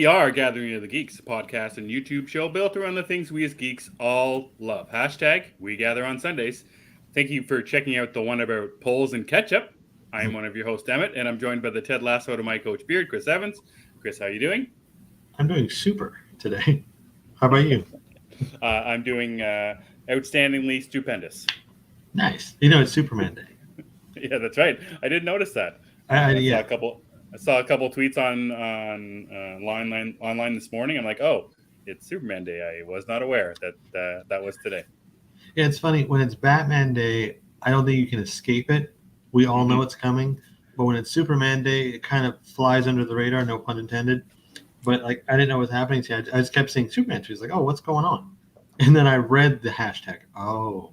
We are Gathering of the Geeks, a podcast and YouTube show built around the things we as geeks all love. Hashtag We Gather on Sundays. Thank you for checking out the one about polls and ketchup. I am one of your hosts, Emmet, and I'm joined by the Ted Lasso to my coach beard, Chris Evans. Chris, how are you doing? I'm doing super today. How about you? I'm doing outstandingly stupendous. Nice. You know, it's Superman Day. Yeah, that's right. I did notice that. I saw a couple tweets on online this morning. I'm like, oh, it's Superman Day. I was not aware that that was today. Yeah, it's funny. When it's Batman Day, I don't think you can escape it. We all know it's coming. But when it's Superman Day, it kind of flies under the radar, no pun intended. But like, I didn't know what was happening. So I just kept saying Superman. She's like, oh, what's going on? And then I read the hashtag. Oh,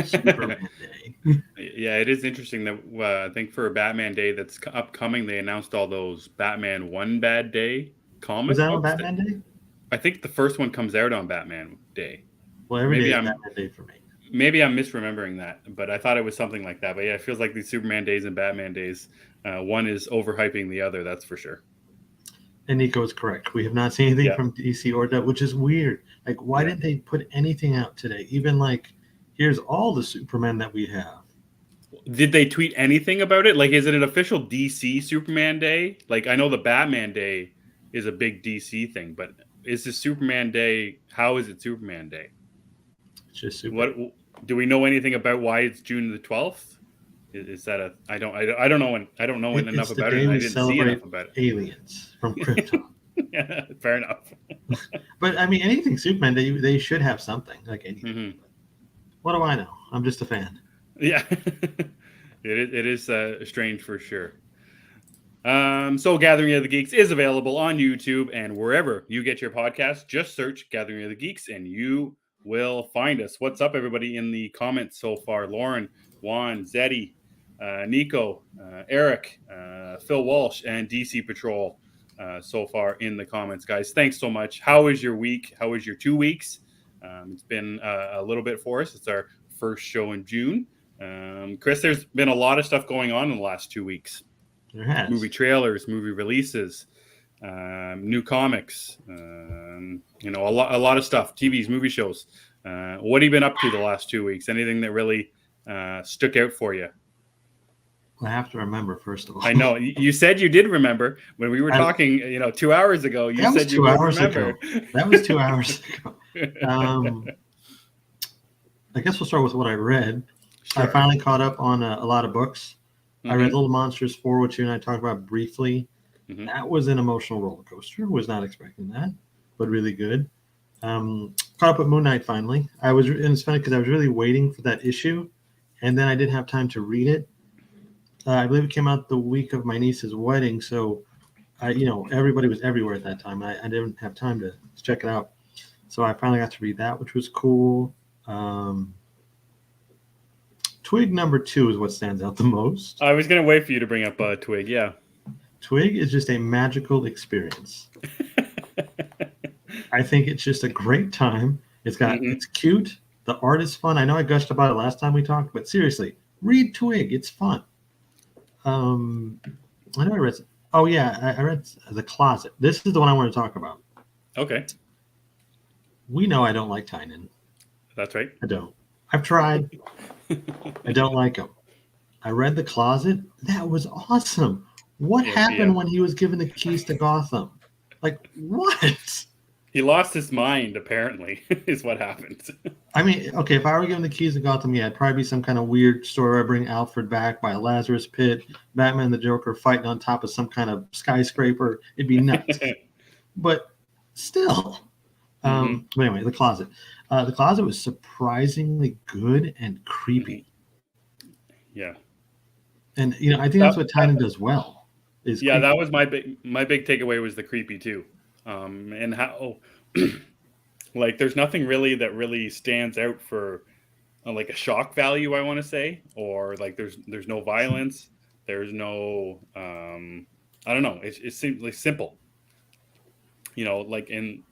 Superman Day. Yeah, it is interesting that I think for a Batman Day that's upcoming, they announced all those Batman One Bad Day comic Was that on books. Batman Day? I think the first one comes out on Batman Day. Well, every day is Batman Day for me. Maybe I'm misremembering that, but I thought it was something like that. But yeah, it feels like these Superman days and Batman days, one is overhyping the other, that's for sure. And Nico is correct. We have not seen anything from DC or that, which is weird. Like, why didn't they put anything out today? Even like, here's all the Superman that we have. Did they tweet anything about it? Like, is it an official DC Superman Day? Like, I know the Batman Day is a big DC thing, but is the Superman Day? How is it Superman Day? It's just super. What do we know anything about why it's June the 12th? Is that a? I don't know enough about it. And I didn't see enough about it. Aliens from Krypton. Yeah, fair enough. But I mean, anything Superman, they should have something like anything. Mm-hmm. What do I know? I'm just a fan. Yeah, it is strange for sure. So Gathering of the Geeks is available on YouTube and wherever you get your podcast. Just search Gathering of the Geeks and you will find us. What's up, everybody, in the comments so far? Lauren, Juan, Zeddy, Nico, Eric, Phil Walsh, and DC Patrol so far in the comments, guys. Thanks so much. How was your week? How was your 2 weeks? It's been a little bit for us. It's our first show in June. Chris, there's been a lot of stuff going on in the last 2 weeks. There has. Movie trailers, movie releases, new comics, a lot of stuff, TVs, movie shows. What have you been up to the last 2 weeks? Anything that really stuck out for you? I have to remember, first of all. I know you said you did remember when we were talking, 2 hours ago. You said you remember. That was 2 hours ago. I guess we'll start with what I read. Sure. I finally caught up on a lot of books. I read Little Monsters 4, which you and I talked about briefly. That was an emotional roller coaster. Was not expecting that, but really good. Caught up with Moon Knight finally. And it's funny because I was really waiting for that issue, and then I didn't have time to read it. I believe it came out the week of my niece's wedding, so everybody was everywhere at that time. I didn't have time to check it out, so I finally got to read that, which was cool. Twig number 2 is what stands out the most. I was going to wait for you to bring up Twig, yeah. Twig is just a magical experience. I think it's just a great time. It's cute. The art is fun. I know I gushed about it last time we talked, but seriously, read Twig. It's fun. I know I read. Oh yeah, I read The Closet. This is the one I want to talk about. Okay. We know I don't like Tynan. That's right. I don't. I've tried. I don't like him. I read The Closet. That was awesome. What happened when he was given the keys to Gotham? Like, what? He lost his mind, apparently, is what happened. I mean, okay, if I were given the keys to Gotham, it'd probably be some kind of weird story where I bring Alfred back by a Lazarus pit, Batman and the Joker fighting on top of some kind of skyscraper. It'd be nuts. But still. But anyway, The Closet. The Closet was surprisingly good and creepy. Yeah. And, I think that's what Tynan does well. That was my big takeaway was the creepy, too. And how, like, there's nothing really that really stands out for, like, a shock value, I want to say. Or, like, there's no violence. There's no, I don't know. It seems like simple. Like, in...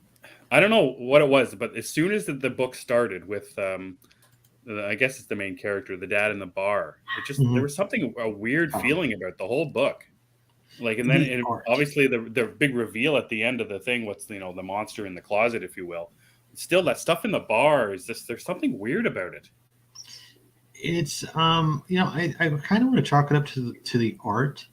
I don't know what it was, but as soon as the book started with, I guess it's the main character, the dad in the bar, it just there was something a weird feeling about the whole book. Like, and then The art. obviously the big reveal at the end of the thing, what's, the monster in the closet, if you will. Still, that stuff in the bar is just, there's something weird about it. It's I kind of want to chalk it up to the art.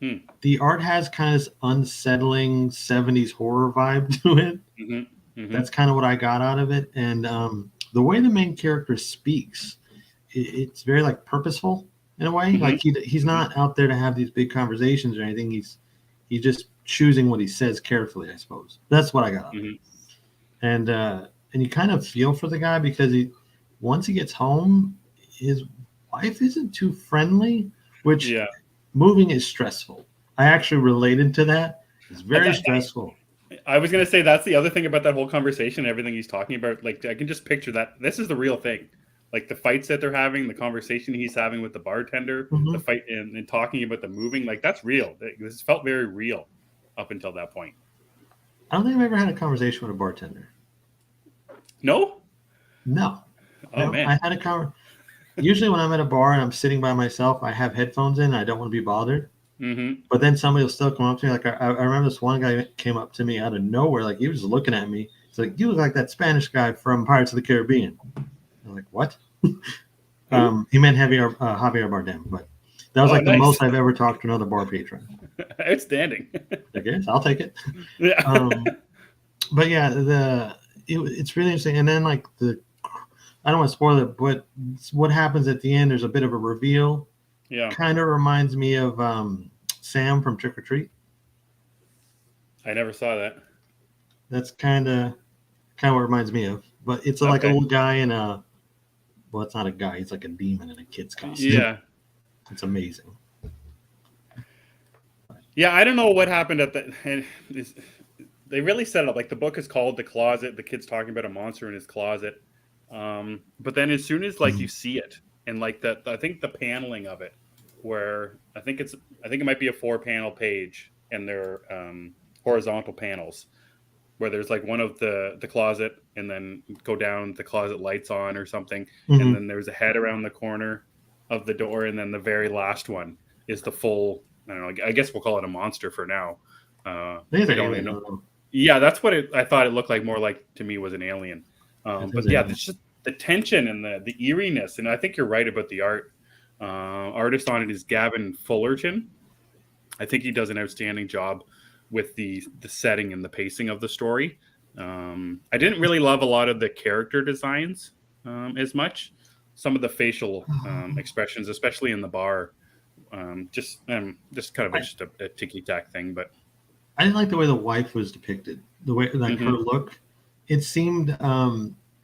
Hmm. The art has kind of this unsettling 70s horror vibe to it. Mm-hmm. Mm-hmm. That's kind of what I got out of it. And the way the main character speaks, it's very like purposeful in a way. Mm-hmm. Like he's not out there to have these big conversations or anything. He's just choosing what he says carefully, I suppose. That's what I got out of it. And you kind of feel for the guy because once he gets home, his wife isn't too friendly, which moving is stressful. I actually related to that. It's very stressful. I was going to say that's the other thing about that whole conversation, everything he's talking about. Like, I can just picture that. This is the real thing. Like the fights that they're having, the conversation he's having with the bartender, the fight and talking about the moving, like that's real. This felt very real up until that point. I don't think I've ever had a conversation with a bartender. No? No. Oh, man. I had a conversation. Usually when I'm at a bar and I'm sitting by myself, I have headphones in. I don't want to be bothered. Mm-hmm. But then somebody will still come up to me. Like I remember this one guy came up to me out of nowhere. Like he was just looking at me. He's like, "You look like that Spanish guy from Pirates of the Caribbean." I'm like, "What?" He meant Javier Bardem, but that was the most I've ever talked to another bar patron. Outstanding. I guess I'll take it. Yeah. But yeah, it's really interesting. And then like I don't want to spoil it, but what happens at the end? There's a bit of a reveal. Yeah. Kind of reminds me of Sam from Trick or Treat. I never saw that. That's kind of what it reminds me of. But it's like a little guy in a. Well, it's not a guy. He's like a demon in a kid's costume. Yeah. It's amazing. Yeah, I don't know what happened at the. They really set it up. Like the book is called The Closet. The kid's talking about a monster in his closet. But then as soon as you see it and like that, I think the paneling of it, where I think it might be a 4-panel page and they're horizontal panels where there's like one of the closet and then go down, the closet lights on or something. And then there's a head around the corner of the door. And then the very last one is the full, I don't know, I guess we'll call it a monster for now. I don't even know. Yeah, that's what I thought it looked like. More like to me was an alien. But yeah, it's just the tension and the eeriness. And I think you're right about the art. Artist on it is Gavin Fullerton. I think he does an outstanding job with the setting and the pacing of the story. I didn't really love a lot of the character designs as much. Some of the facial expressions, especially in the bar, just kind of just a ticky-tack thing. But I didn't like the way the wife was depicted. The way her look, it seemed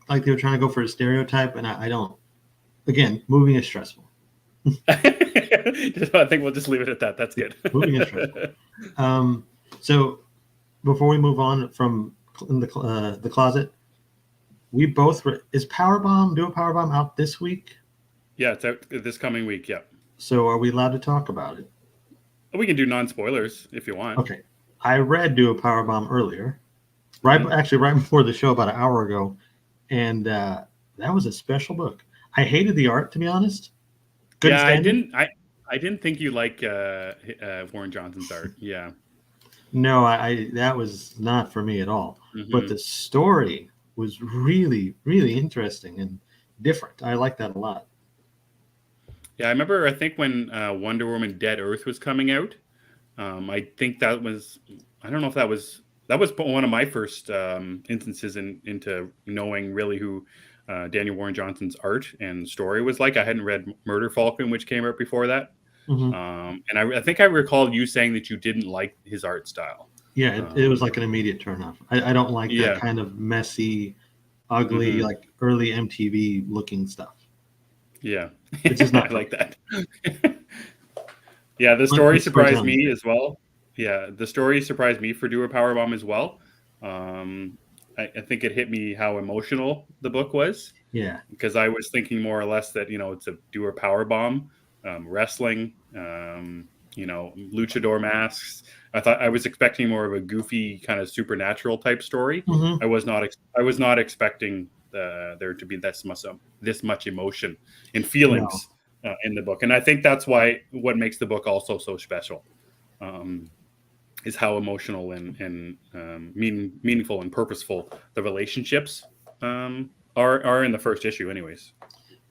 like they were trying to go for a stereotype, and I don't. Again, moving is stressful. I think we'll just leave it at that. That's good. Moving is stressful. So before we move on from the closet, we both is Do a Powerbomb out this week? Yeah, it's out this coming week. Yeah. So are we allowed to talk about it? We can do non-spoilers if you want. Okay. I read Do a Powerbomb earlier, right before the show about an hour ago, and that was a special book. I hated the art, to be honest. I didn't think you like Warren Johnson's art. Yeah. No, that was not for me at all. But the story was really, really interesting and different. I like that a lot. Yeah, I remember. I think when Wonder Woman: Dead Earth was coming out, I think that was. I don't know if that was one of my first instances into knowing really who Daniel Warren Johnson's art and story was like. I hadn't read Murder Falcon, which came out before that. And I think I recall you saying that you didn't like his art style. Yeah, it was like an immediate turnoff. I don't like that kind of messy, ugly, like early MTV looking stuff. Yeah, it's just not like that. Yeah, the story surprised me as well. Yeah, the story surprised me for Do a Powerbomb as well. I think it hit me how emotional the book was. Yeah, because I was thinking more or less that it's a Do a Powerbomb. Wrestling, luchador masks. I was expecting more of a goofy kind of supernatural type story. I was not expecting there to be this much emotion and feelings in the book, and I think that's what makes the book also so special. is how emotional and meaningful and purposeful the relationships are in the first issue, anyways.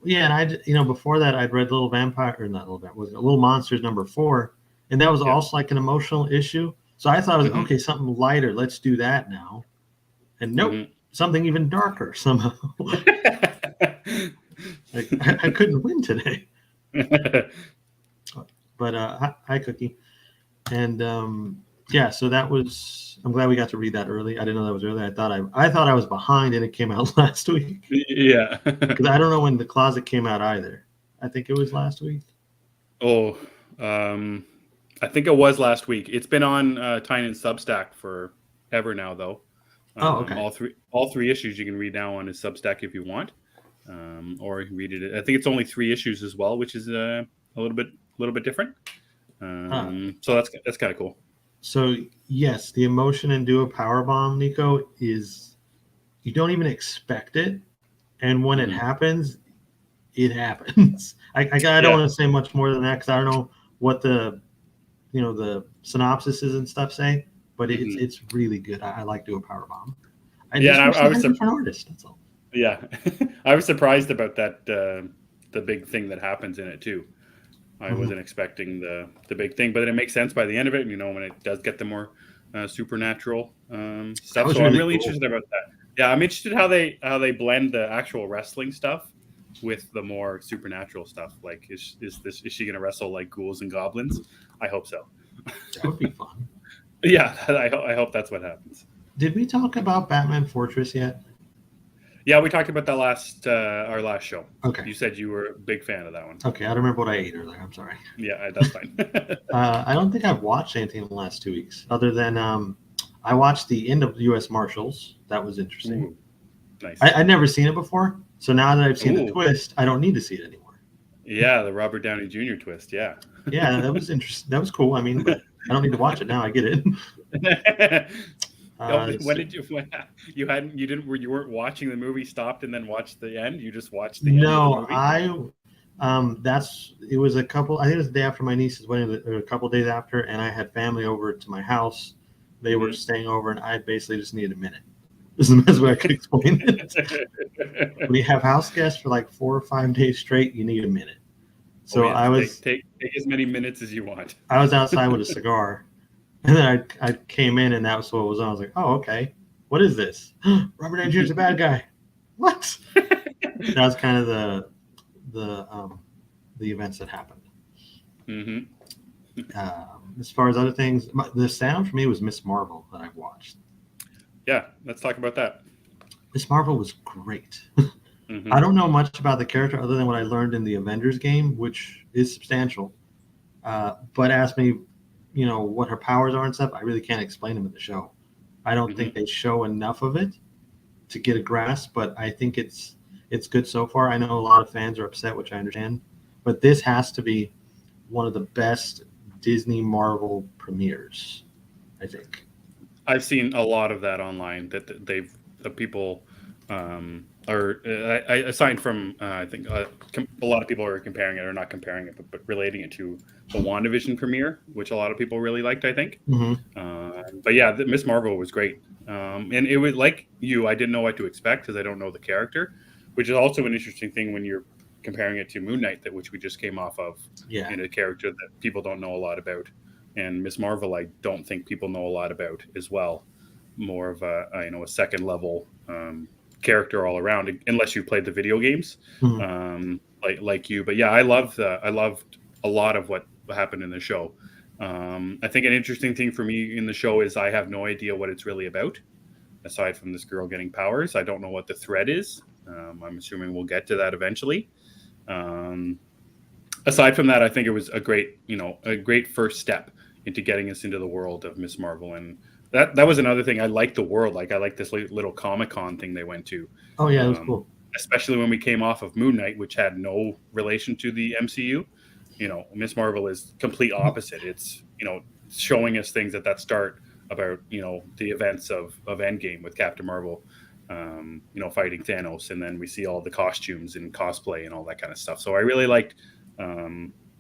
Yeah, and before that, I'd read Little Vampire, or not Little Vampire, was it Little Monsters #4, and that was Yeah. also like an emotional issue. So I thought I was Mhm. okay, something lighter. Let's do that now. And nope, Mhm. something even darker somehow. I couldn't win today. But hi, Cookie. And yeah, so that was. I'm glad we got to read that early. I didn't know that was early. I thought I was behind, and it came out last week. Yeah. Because I don't know when The Closet came out either. I think it was last week. Oh, I think it was last week. It's been on Tynan Substack for ever now, though. Oh, okay. All three issues you can read now on his Substack if you want, or you can read it. I think it's only 3 issues as well, which is a little bit different. So that's kind of cool. So yes, the emotion in Do a Powerbomb, Nico, is you don't even expect it, and when it happens, it happens. I don't want to say much more than that because I don't know what the synopsises and stuff say, but it's really good. I like Do a Powerbomb. I just wish they had a different artist. That's all. Yeah, I was surprised about that. The big thing that happens in it too. I wasn't expecting the big thing, but it makes sense by the end of it. When it does get the more supernatural stuff. So I'm really interested about that. Yeah, I'm interested how they blend the actual wrestling stuff with the more supernatural stuff. Like, is she going to wrestle like ghouls and goblins? I hope so. That would be fun. Yeah, I hope that's what happens. Did we talk about Batman Fortress yet? Yeah, we talked about that our last show. Okay. You said you were a big fan of that one. Okay, I don't remember what I ate earlier. I'm sorry. Yeah, that's fine. I don't think I've watched anything in the last 2 weeks, other than I watched the end of U.S. Marshals. That was interesting. Ooh, nice. I'd never seen it before, so now that I've seen the twist, I don't need to see it anymore. Yeah, the Robert Downey Jr. twist. Yeah. Yeah, that was interesting. That was cool. I mean, but I don't need to watch it now. I get it. When did you weren't watching the movie, stopped and then watched the end? You just watched the end of the movie? It was a couple. I think it was the day after my niece's wedding, or a couple days after, and I had family over to my house. They were staying over, and I basically just needed a minute. This is the best way I could explain it. When you have house guests for like 4 or 5 days straight, you need a minute. So I was take as many minutes as you want. I was outside with a cigar, and then I came in, and that was what was on. I was like, oh, okay, what is this? Robert Downey Jr. is a bad guy. What? That was kind of the events that happened. As far as other things, the sound for me was Miss Marvel that I've watched. Yeah, let's talk about that. Miss Marvel was great. I don't know much about the character other than what I learned in the Avengers game, which is substantial. But ask me, what her powers are and stuff. I really can't explain them in the show. I don't think they show enough of it to get a grasp, but I think it's good so far. I know a lot of fans are upset, which I understand, but this has to be one of the best Disney Marvel premieres, I think. I've seen a lot of that online that the people aside from I think a lot of people are comparing it, or not comparing it, but relating it to the WandaVision premiere, which a lot of people really liked, I think. But yeah, Miss Marvel was great, and it was like I didn't know what to expect because I don't know the character, which is also an interesting thing when you're comparing it to Moon Knight, which we just came off of, and a character that people don't know a lot about. And Miss Marvel, I don't think people know a lot about as well. More of a second level character all around, unless you played the video games, like you. But yeah, I loved a lot of what happened in the show. I think an interesting thing for me in the show is I have no idea what it's really about, aside from this girl getting powers. I don't know what the thread is. I'm assuming we'll get to that eventually. Aside from that, I think it was a great first step into getting us into the world of Miss Marvel, and that was another thing. I liked the world. Like, I liked this little Comic-Con thing they went to. Oh yeah, it was cool. Especially when we came off of Moon Knight, which had no relation to the MCU. Miss Marvel is complete opposite. It's showing us things at that start about the events of Endgame with Captain Marvel, fighting Thanos, and then we see all the costumes and cosplay and all that kind of stuff. So I really liked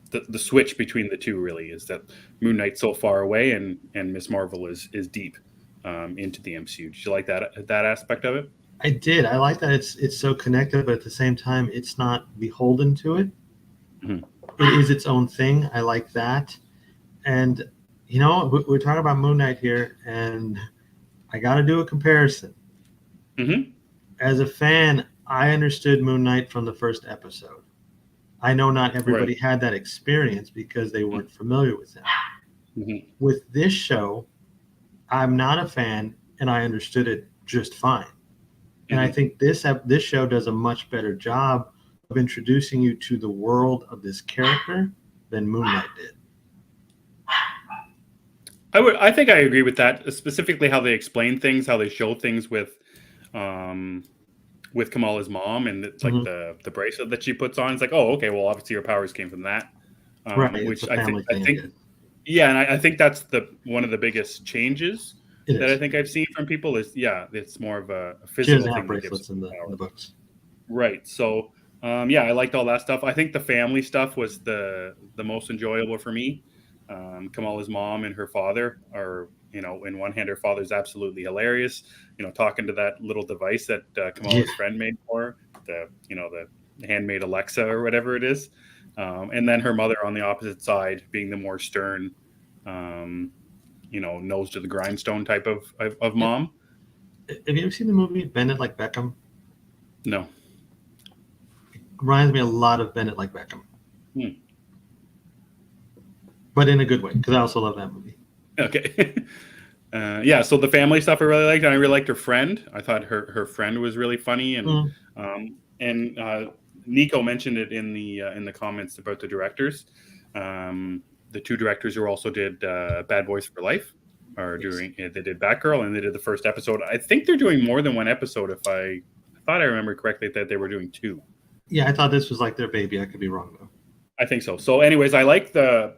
the switch between the two really is that Moon Knight's so far away and Miss Marvel is deep into the MCU. Did you like that aspect of it? I did. I like that it's so connected, but at the same time, it's not beholden to it. Mm-hmm. It is its own thing. I like that. And, we're talking about Moon Knight here, and I got to do a comparison. Mm-hmm. As a fan, I understood Moon Knight from the first episode. I know not everybody had that experience because they weren't familiar with him. Mm-hmm. With this show, I'm not a fan, and I understood it just fine. And I think this show does a much better job of introducing you to the world of this character than Moon Knight did. I think I agree with that, specifically how they explain things, how they show things with Kamala's mom, and it's like the bracelet that she puts on. It's like, oh, okay, well, obviously her powers came from that, right? Which I think, yeah, and I think that's one of the biggest changes that I think I've seen from people is it's more of a physical she doesn't thing. Have bracelets in the books, right? So I liked all that stuff. I think the family stuff was the most enjoyable for me. Kamala's mom and her father are, in one hand, her father's absolutely hilarious, talking to that little device that Kamala's friend made for her, the handmade Alexa or whatever it is. And then her mother on the opposite side being the more stern, nose to the grindstone type of mom. Have you ever seen the movie Bennett Like Beckham? No. It reminds me a lot of Bennett Like Beckham. But in a good way, because I also love that movie. Okay. So the family stuff I really liked, and I really liked her friend. I thought her friend was really funny, and Nico mentioned it in the comments about the directors. The two directors who also did Bad Boys for Life they did Batgirl, and they did the first episode. I think they're doing more than one episode. If I thought I remember correctly that they were doing two. Yeah, I thought this was like their baby. I could be wrong though. I think so. So, anyways, I like the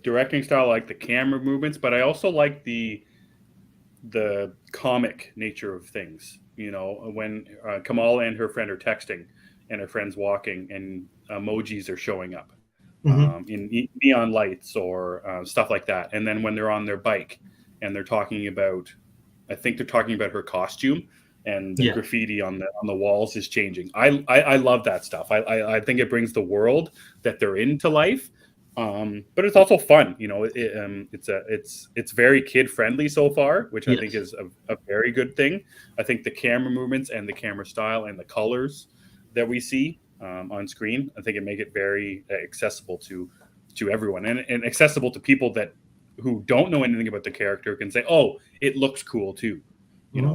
directing style, I like the camera movements, but I also like the comic nature of things. When Kamala and her friend are texting, and her friend's walking, and emojis are showing up in neon lights or stuff like that. And then when they're on their bike and they're talking about, I think they're talking about her costume. And the graffiti on the walls is changing. I love that stuff. I think it brings the world that they're in to life, but it's also fun. It's very kid friendly so far, which I think is a very good thing. I think the camera movements and the camera style and the colors that we see on screen, I think it make it very accessible to everyone and accessible to people who don't know anything about the character can say, oh, it looks cool too.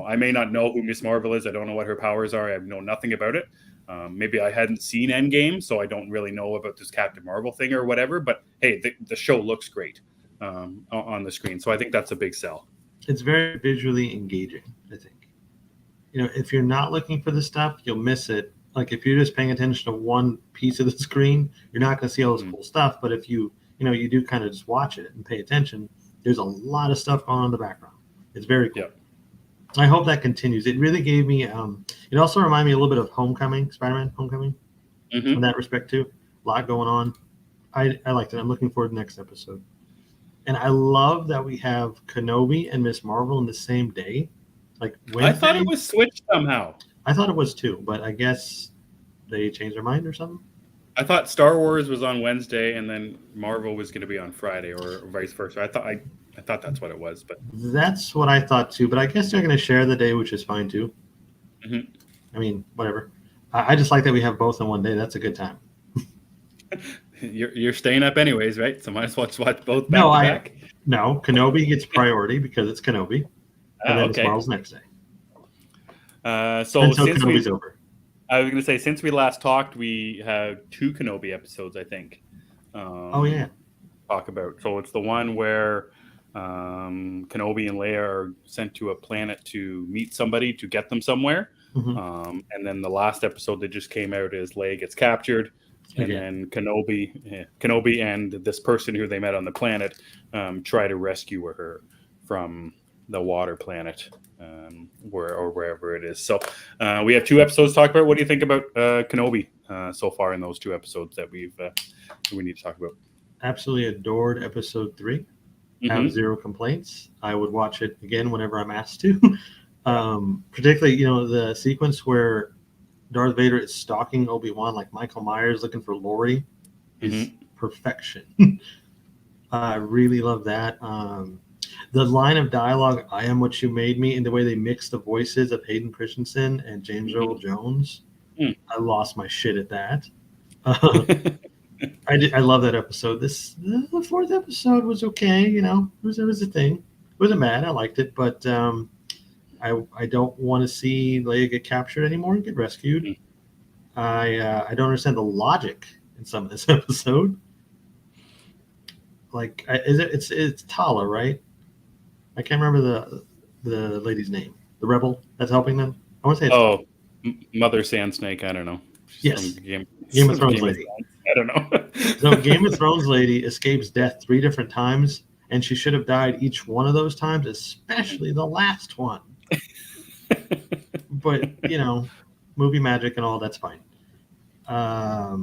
I may not know who Miss Marvel is. I don't know what her powers are. I know nothing about it. Maybe I hadn't seen Endgame, so I don't really know about this Captain Marvel thing or whatever. But hey, the show looks great on the screen. So I think that's a big sell. It's very visually engaging, I think. If you're not looking for the stuff, you'll miss it. Like if you're just paying attention to one piece of the screen, you're not going to see all this cool stuff. But if you do kind of just watch it and pay attention, there's a lot of stuff going on in the background. It's very cool. Yep. I hope that continues. It really gave me, it also reminded me a little bit of Spider-Man Homecoming in that respect too. A lot going on. I liked it. I'm looking forward to the next episode. And I love that we have Kenobi and Miss Marvel in the same day. Like Wednesday. I thought it was switched somehow. I thought it was too, but I guess they changed their mind or something. I thought Star Wars was on Wednesday and then Marvel was going to be on Friday or vice versa. I thought that's what it was, but that's what I thought too. But I guess they're going to share the day, which is fine too. I mean, whatever. I just like that we have both in one day. That's a good time. You're staying up anyways, right? So might as well watch both back. No, Kenobi gets priority because it's Kenobi, and then it's Marvel's next day. So since Kenobi's over. I was going to say, since we last talked, we have 2 Kenobi episodes, I think. Talk about. So it's the one where Kenobi and Leia are sent to a planet to meet somebody to get them somewhere. And then the last episode that just came out is Leia gets captured. And then Kenobi and this person who they met on the planet try to rescue her from the water planet, wherever it is. So we have 2 episodes to talk about. What do you think about Kenobi so far in those 2 episodes that we need to talk about? absolutely adored episode 3. Have zero complaints. I would watch it again whenever I'm asked to. Particularly, the sequence where Darth Vader is stalking Obi-Wan like Michael Myers looking for Lori is perfection. I really love that. The line of dialogue, "I am what you made me," and the way they mix the voices of Hayden Christensen and James Earl Jones, I lost my shit at that. I love that episode. The 4th episode was okay. It was a thing. It wasn't bad. I liked it, but I don't want to see Leia get captured anymore and get rescued. I don't understand the logic in some of this episode. Like, it's Tala, right? I can't remember the lady's name. The rebel that's helping them. I want to say it's Mother Sand Snake. I don't know. Yes, Game of Thrones lady. I don't know. So Game of Thrones lady escapes death 3 different times, and she should have died each one of those times, especially the last one. But movie magic and all, that's fine. I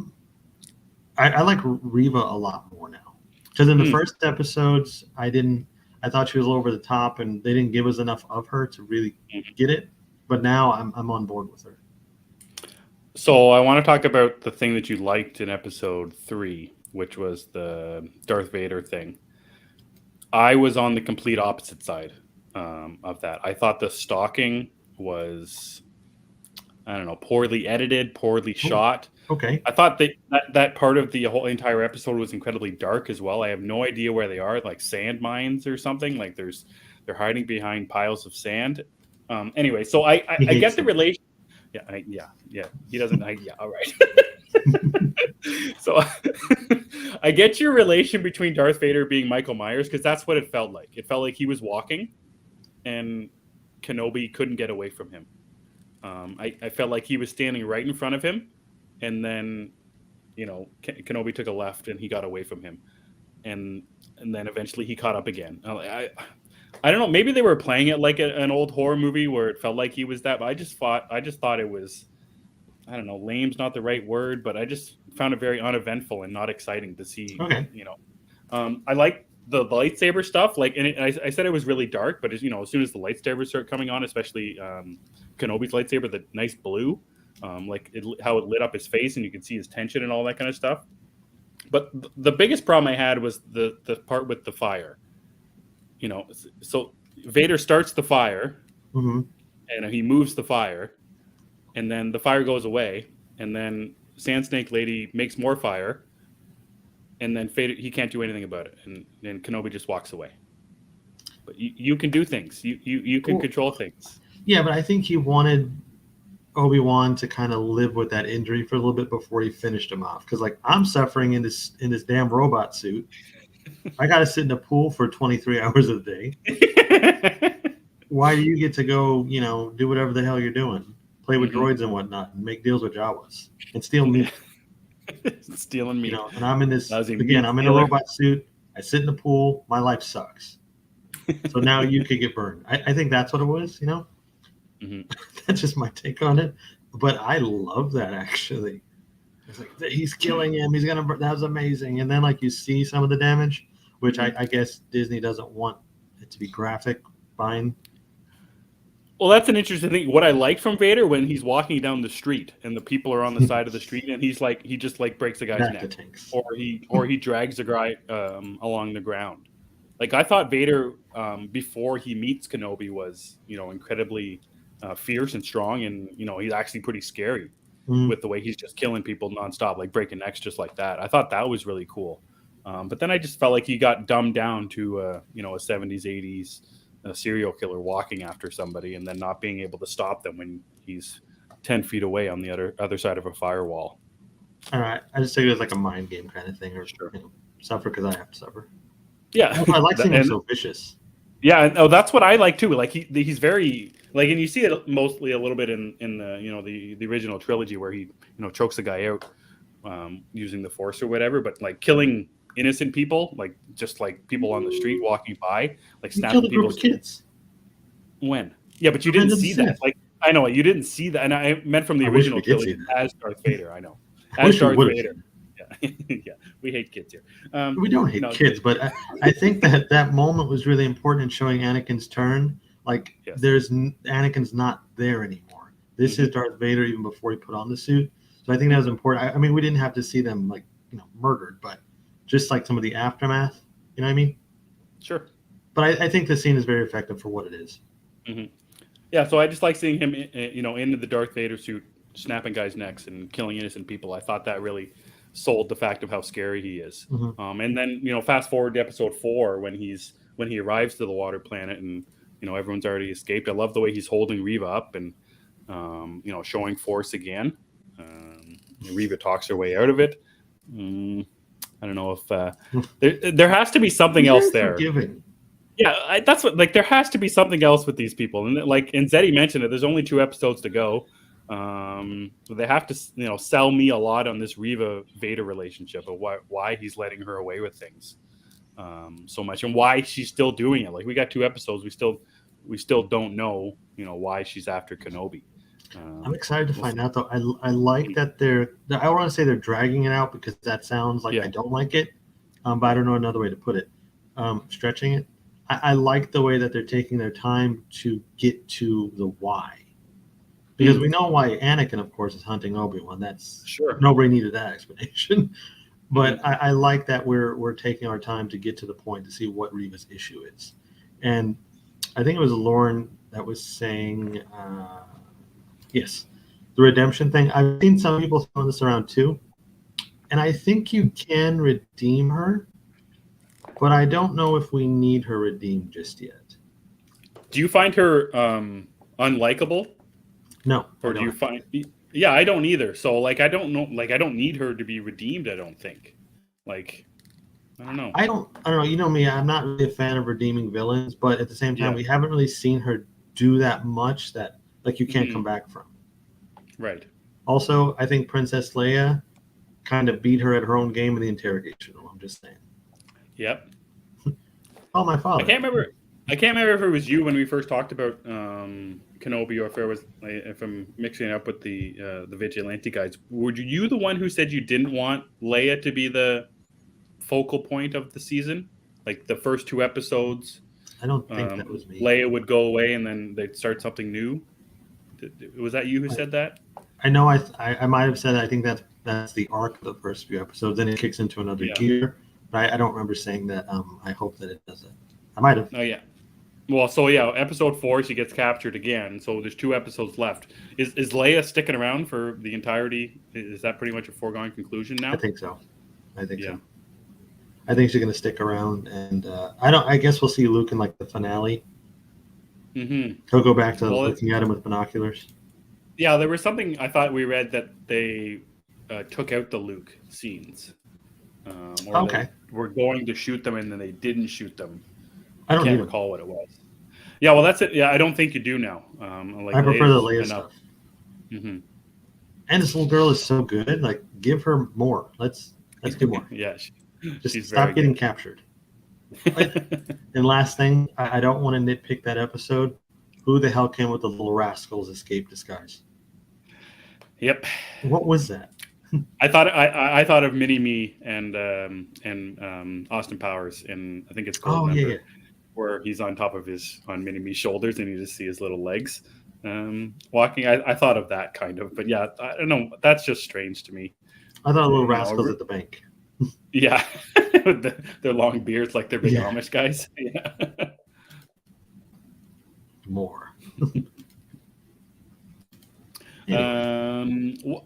like Reva a lot more now, because in the first episodes I thought she was over the top, and they didn't give us enough of her to really get it. But now I'm on board with her. So I want to talk about the thing that you liked in episode 3, which was the Darth Vader thing. I was on the complete opposite side of that. I thought the stalking was, I don't know, poorly edited, poorly shot. Okay. I thought that part of the whole entire episode was incredibly dark as well. I have no idea where they are, like sand mines or something. Like they're hiding behind piles of sand. Anyway, so I get the relation. Yeah. He doesn't. All right. So I get your relation between Darth Vader being Michael Myers, because that's what it felt like. It felt like he was walking, and Kenobi couldn't get away from him. I felt like he was standing right in front of him, and then Kenobi took a left and he got away from him, and then eventually he caught up again. I don't know. Maybe they were playing it like an old horror movie where it felt like he was that. But I just thought it was, I don't know, lame's not the right word, but I just found it very uneventful and not exciting to see. Okay. I like the lightsaber stuff. Like, and I said it was really dark, but as soon as the lightsabers start coming on, especially Kenobi's lightsaber, the nice blue, how it lit up his face and you could see his tension and all that kind of stuff. But the biggest problem I had was the part with the fire. So Vader starts the fire, and he moves the fire, and then the fire goes away, and then Sand Snake Lady makes more fire, and then Vader, he can't do anything about it, and then Kenobi just walks away. But you can do things. You can control things. Yeah, but I think he wanted Obi-Wan to kind of live with that injury for a little bit before he finished him off. Because I'm suffering in this damn robot suit. I got to sit in a pool for 23 hours a day. Why do you get to go, do whatever the hell you're doing? Play with droids and whatnot and make deals with Jawas and steal meat. Stealing meat. And I'm in this, again, I'm in a robot suit. I sit in the pool. My life sucks. So now you could get burned. I think that's what it was, That's just my take on it. But I love that, actually. It's like, he's killing him. He's gonna. That was amazing. And then, you see some of the damage, which I guess Disney doesn't want it to be graphic. Fine. Well, that's an interesting thing. What I like from Vader when he's walking down the street and the people are on the side of the street, and he just breaks a guy's neck, or he drags a guy along the ground. Like, I thought Vader before he meets Kenobi was incredibly fierce and strong, and he's actually pretty scary. With the way he's just killing people nonstop, like breaking necks just like that. I thought that was really cool. But then I just felt like he got dumbed down to a 70s, 80s serial killer walking after somebody and then not being able to stop them when he's 10 feet away on the other side of a firewall. All right. I just think it was like a mind game kind of thing, or suffer because I have to suffer. Yeah. I like seeing him so vicious. Yeah, that's what I like too. Like he's very and you see it mostly a little bit in the the original trilogy where he chokes a guy out using the Force or whatever. But killing innocent people, just people on the street walking by, snapping people's kids. When? Yeah, but you didn't see that. I know you didn't see that, and I meant from the original trilogy as Darth Vader. I know as Darth Vader. Yeah, yeah. we hate kids here. We don't hate kids, but I think that moment was really important in showing Anakin's turn. Like, yes. Anakin's not there anymore. This is Darth Vader even before he put on the suit. So I think that was important. I mean, we didn't have to see them like murdered, but just like some of the aftermath. You know what I mean? Sure. But I think the scene is very effective for what it is. Yeah, so I just like seeing him, into the Darth Vader suit, snapping guys' necks and killing innocent people. I thought that really sold the fact of how scary he is. And then, fast forward to episode 4 when he arrives to the water planet and everyone's already escaped. I love the way he's holding Reva up and showing force again. Reva talks her way out of it. I don't know if there has to be something else there. Forgiving. Yeah, that's what. Like, there has to be something else with these people, and Zeddy mentioned it. There's only 2 episodes to go. So they have to, sell me a lot on this Reva Vader relationship of why he's letting her away with things so much, and why she's still doing it. Like, we got 2 episodes, we still don't know, why she's after Kenobi. I'm excited to find out, though. I like that I don't want to say they're dragging it out because that sounds like I don't like it, but I don't know another way to put it. Stretching it. I like the way that they're taking their time to get to the why. Because we know why Anakin, of course, is hunting Obi-Wan. That's sure. Nobody needed that explanation. But I like that we're taking our time to get to the point to see what Reva's issue is. And I think it was Lauren that was saying, yes, the redemption thing. I've seen some people throwing this around too. And I think you can redeem her. But I don't know if we need her redeemed just yet. Do you find her unlikable? No. Or do you find? Yeah, I don't either. So I don't know. I don't need her to be redeemed. I don't think. I don't know. I don't know. You know me. I'm not really a fan of redeeming villains, but at the same time, we haven't really seen her do that much that you can't come back from. Right. Also, I think Princess Leia kind of beat her at her own game in the interrogation room. I'm just saying. Yep. Oh, my father. I can't remember if it was you when we first talked about Kenobi, or if I'm mixing it up with the Vigilante guys. Were you the one who said you didn't want Leia to be the focal point of the season? Like the first 2 episodes? I don't think that was me. Leia would go away and then they'd start something new. Was that you who said that? I know. I might have said I think that's the arc of the first few episodes. Then it kicks into another gear. But I don't remember saying that. I hope that it does it. I might have. Oh, yeah. Well, so, episode 4, she gets captured again. So there's 2 episodes left. Is Leia sticking around for the entirety? Is that pretty much a foregone conclusion now? I think so. I think she's going to stick around. And I guess we'll see Luke in the finale. Mm-hmm. He'll go back to looking at him with binoculars. Yeah, there was something I thought we read that they took out the Luke scenes. Okay. They were going to shoot them and then they didn't shout them. I can't recall what it was. Yeah, well, that's it. Yeah, I don't think you do now. I prefer the Leia stuff. Mm-hmm. And this little girl is so good. Give her more. Let's do more. Yeah, just stop getting captured. And last thing, I don't want to nitpick that episode. Who the hell came with the little rascal's escape disguise? Yep. What was that? I thought of Mini Me and Austin Powers, and I think it's called where he's on top of on Mini Me's shoulders and you just see his little legs walking. I thought of that kind of, but yeah, I don't know. That's just strange to me. I thought little rascals at the bank. Yeah, their long beards like they're big Amish guys. Yeah. More.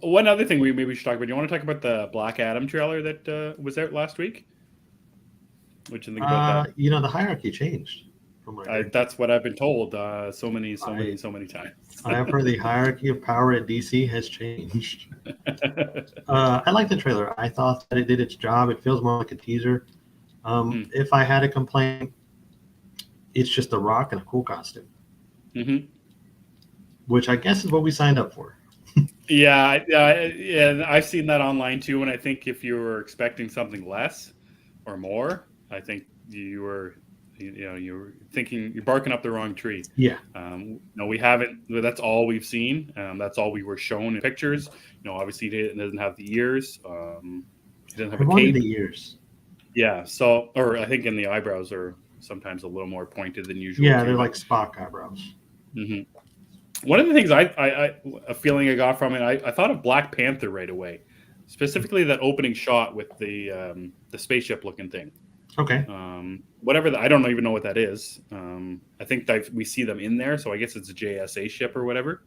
One other thing we maybe should talk about. Do you want to talk about the Black Adam trailer that was out last week? What do you think about that? The hierarchy changed. That's what I've been told so many times. I have heard the hierarchy of power at DC has changed. I like the trailer. I thought that it did its job. It feels more like a teaser. If I had a complaint, it's just The Rock in a cool costume. Mm-hmm. Which I guess is what we signed up for. Yeah, I've seen that online too, and I think if you were expecting something less or more, I think you were thinking you're barking up the wrong tree. Yeah. No, we haven't. That's all we've seen. That's all we were shown in pictures. Obviously it doesn't have the ears. He doesn't have I a wanted cape. the ears. Yeah. So, or I think in the eyebrows are sometimes a little more pointed than usual. Yeah, too, they're but- like Spock eyebrows. Mhm. One of the things a feeling I got from it, I thought of Black Panther right away, specifically that opening shot with the spaceship looking thing. Okay. Whatever I don't even know what that is. I think that we see them in there, so I guess it's a JSA ship or whatever.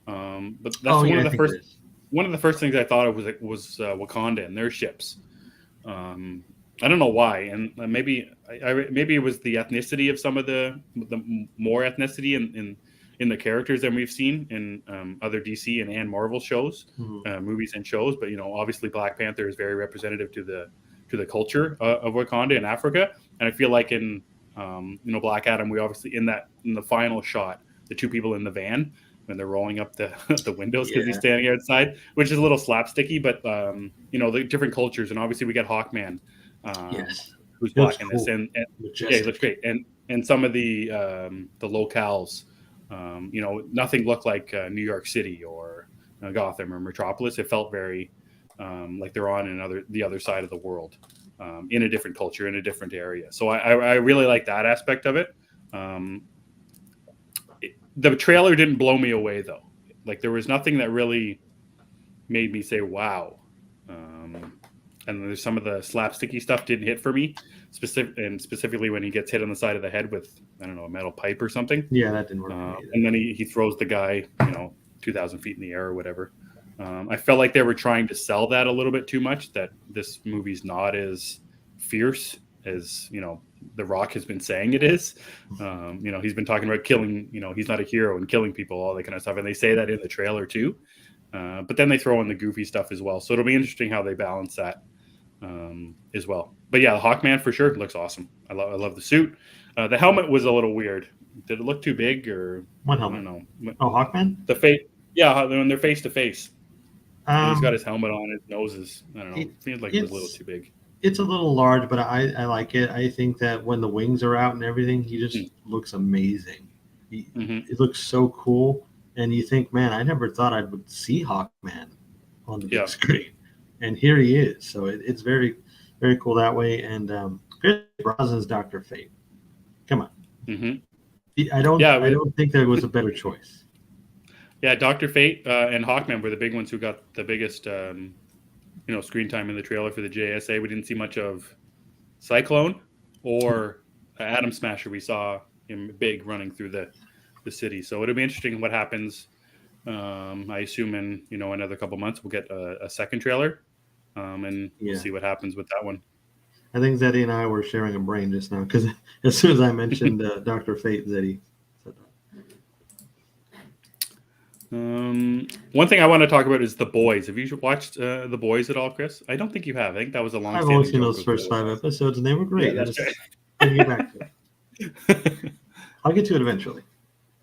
But that's Oh, one yeah, of I the think first it is. one of the first things I thought of was Wakanda and their ships. I don't know why, and maybe maybe it was the ethnicity of some of the more ethnicity in the characters than we've seen in other DC and Marvel shows, movies and shows. But obviously Black Panther is very representative to the culture of Wakanda in Africa, and I feel like in Black Adam, we obviously in the final shot, the two people in the van when they're rolling up the the windows because he's standing outside, which is a little slapsticky, but the different cultures, and obviously we get Hawkman. Yes, who's black in this, cool. and yeah, he looks great, and some of the locales, nothing looked like New York City or Gotham or Metropolis. It felt very like they're on the other side of the world, in a different culture, in a different area. So I really like that aspect of it. The trailer didn't blow me away though. Like there was nothing that really made me say wow. And there's some of the slapsticky stuff didn't hit for me, specifically when he gets hit on the side of the head with, I don't know, a metal pipe or something. Yeah, that didn't work for me either. And then he throws the guy 2,000 feet in the air or whatever. I felt like they were trying to sell that a little bit too much, that this movie's not as fierce as The Rock has been saying it is. He's been talking about killing, he's not a hero and killing people, all that kind of stuff, and they say that in the trailer too. But then they throw in the goofy stuff as well, so it'll be interesting how they balance that as well. But yeah, the Hawkman for sure looks awesome. I love the suit. The helmet was a little weird. Did it look too big, or what helmet? I don't know. Oh, Hawkman. The face, yeah, when they're face to face. He's got his helmet on. His nose is, I don't know. It feels like it was a little too big. It's a little large, but I like it. I think that when the wings are out and everything, he just looks amazing. It looks so cool, and you think, man, I never thought I would see Hawkman on the big screen, and here he is. So it's very, very cool that way. And Chris Brosnan's Dr. Fate. Come on. I don't think there was a better choice. Yeah, Dr. Fate and Hawkman were the big ones who got the biggest screen time in the trailer for the JSA. We didn't see much of Cyclone or Atom Smasher. We saw him big running through the city. So it'll be interesting what happens. I assume in another couple months we'll get a second trailer, and we'll see what happens with that one. I think Zeddy and I were sharing a brain just now because as soon as I mentioned Dr. Fate, Zeddy said that. One thing I want to talk about is The Boys. Have you watched The Boys at all, Chris? I don't think you have. I think that was a long. I've only seen those first 5 episodes, and they were great. Yeah, that's right. Bring you back to it. I'll get to it eventually.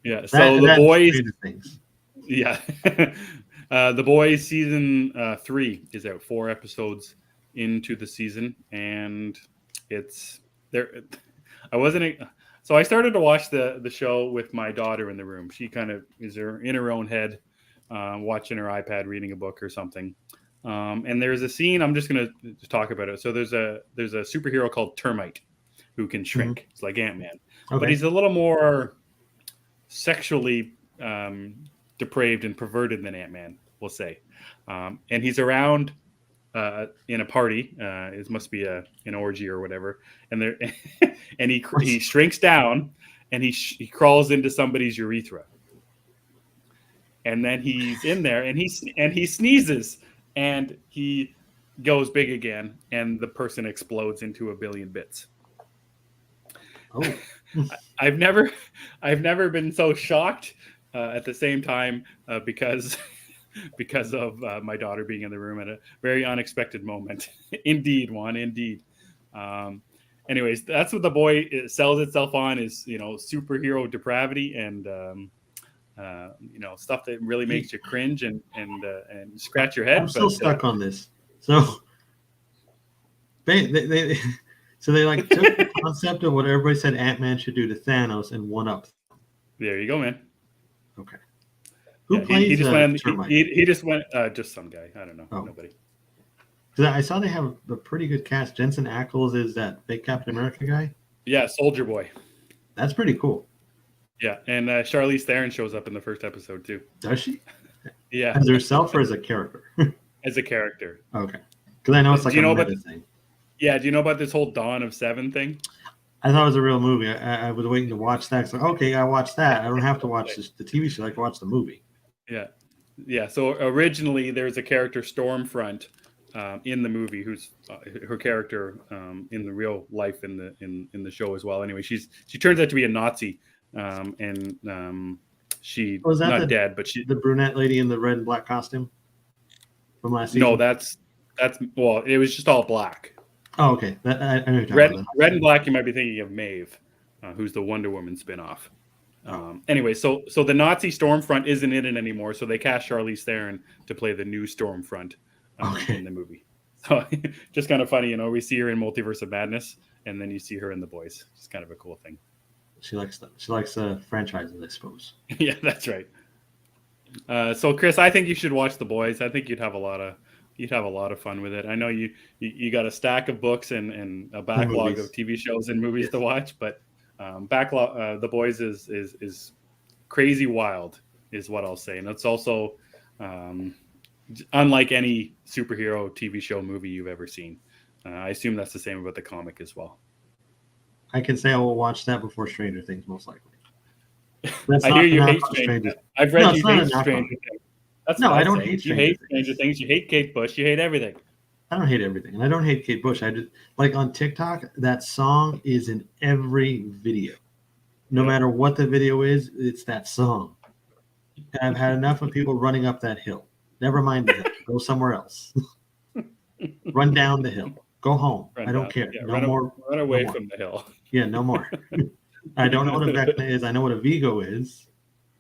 Yeah. So The Boys. Things. Yeah. The Boys season 3 is out. 4 episodes into the season, and it's there. So I started to watch the show with my daughter in the room. She kind of is in her own head, watching her iPad, reading a book or something. And there's a scene. I'm just going to talk about it. So there's a superhero called Termite who can shrink. It's like Ant-Man, but he's a little more sexually depraved and perverted than Ant-Man, we'll say. And he's around in a party. It must be an orgy or whatever. And there, and he shrinks down, and he crawls into somebody's urethra. And then he's in there, and he sneezes, and he goes big again, and the person explodes into a billion bits. Oh, I've never been so shocked at the same time because of my daughter being in the room at a very unexpected moment. Indeed, Juan, indeed. Anyways, that's what The Boy sells itself on, is superhero depravity and stuff that really makes you cringe and scratch your head. I'm still stuck on this. So they like took the concept of what everybody said Ant-Man should do to Thanos and one up. There you go, man. Okay. Who plays he just went Termite? he just went just some guy. I don't know. Nobody. Because I saw they have a pretty good cast. Jensen Ackles is that fake Captain America guy. Yeah, Soldier Boy. That's pretty cool. Yeah, and Charlize Theron shows up in the first episode too. Does she? Yeah, As herself or as a character? as a character. Okay. Because I know it's like Do you a know meta about thing. Yeah, do you know about this whole Dawn of Seven thing? I thought it was a real movie. I was waiting to watch that. So, okay, I watched that. I don't have to watch the TV show. I can watch the movie. Yeah. So originally, there's a character Stormfront in the movie, who's her character in the real life in the show as well. Anyway, she turns out to be a Nazi, and she Was that not dead, but the brunette lady in the red and black costume from last season? No, that's well, it was just all black. Oh, okay. I know Red and black. You might be thinking of Maeve, who's the Wonder Woman spinoff. Anyway, so the Nazi Stormfront isn't in it anymore, so they cast Charlize Theron to play the new Stormfront in the movie. So just kind of funny, we see her in Multiverse of Madness, and then you see her in The Boys. It's kind of a cool thing. She likes franchises, I suppose. Yeah, that's right. So Chris, I think you should watch The Boys. I think you'd have a lot of fun with it. I know you got a stack of books and a backlog of TV shows and movies to watch, but The Boys is crazy wild, is what I'll say, and it's also unlike any superhero TV show movie you've ever seen. I assume that's the same about the comic as well. I can say I will watch that before Stranger Things, most likely. I hear you hate Stranger Things. I've read you hate Stranger Things. That's no, I don't hate Stranger Things. You hate Stranger Things. You hate Kate Bush. You hate everything. I don't hate everything, and I don't hate Kate Bush. I just like on TikTok, that song is in every video. No matter what the video is, it's that song. And I've had enough of people running up that hill. Never mind the hill. Go somewhere else. Run down the hill. Go home. I don't care. Yeah, Run away from the hill. Yeah, no more. I don't know what a Vecna is. I know what a Vigo is.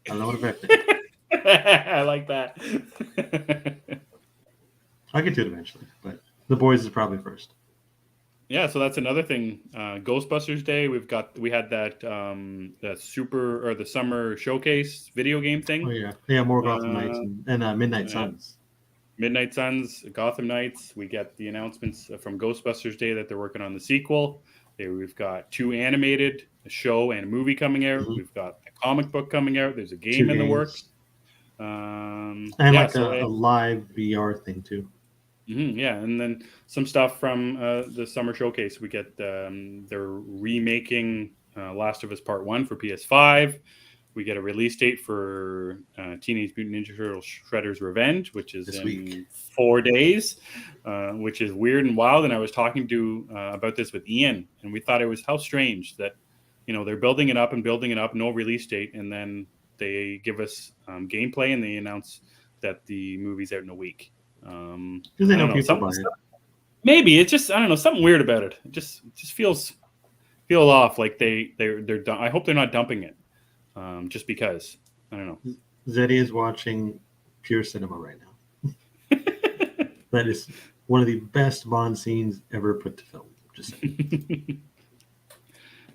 I don't know what a Vecna is. I like that. I'll get to it eventually, but The Boys is probably first. Yeah, so that's another thing. Ghostbusters Day, we had that the summer showcase video game thing. Oh yeah, more Gotham Knights and Midnight Suns. Midnight Suns, Gotham Knights. We get the announcements from Ghostbusters Day that they're working on the sequel. We've got 2 animated, a show and a movie coming out. Mm-hmm. We've got a comic book coming out. There's a game in the works. And a live VR thing too. Mm-hmm, yeah, and then some stuff from the summer showcase. We get they're remaking Last of Us Part 1 for PS5. We get a release date for Teenage Mutant Ninja Turtles Shredder's Revenge, which is in 4 days, which is weird and wild. And I was talking to about this with Ian, and we thought it was how strange that, they're building it up, no release date, and then they give us gameplay and they announce that the movie's out in a week. Because they know people buy it. Maybe it's just, I don't know, something weird about it. It just feels off. Like they're I hope they're not dumping it. Just because, I don't know. Zeddy is watching pure cinema right now. That is one of the best Bond scenes ever put to film. Just saying.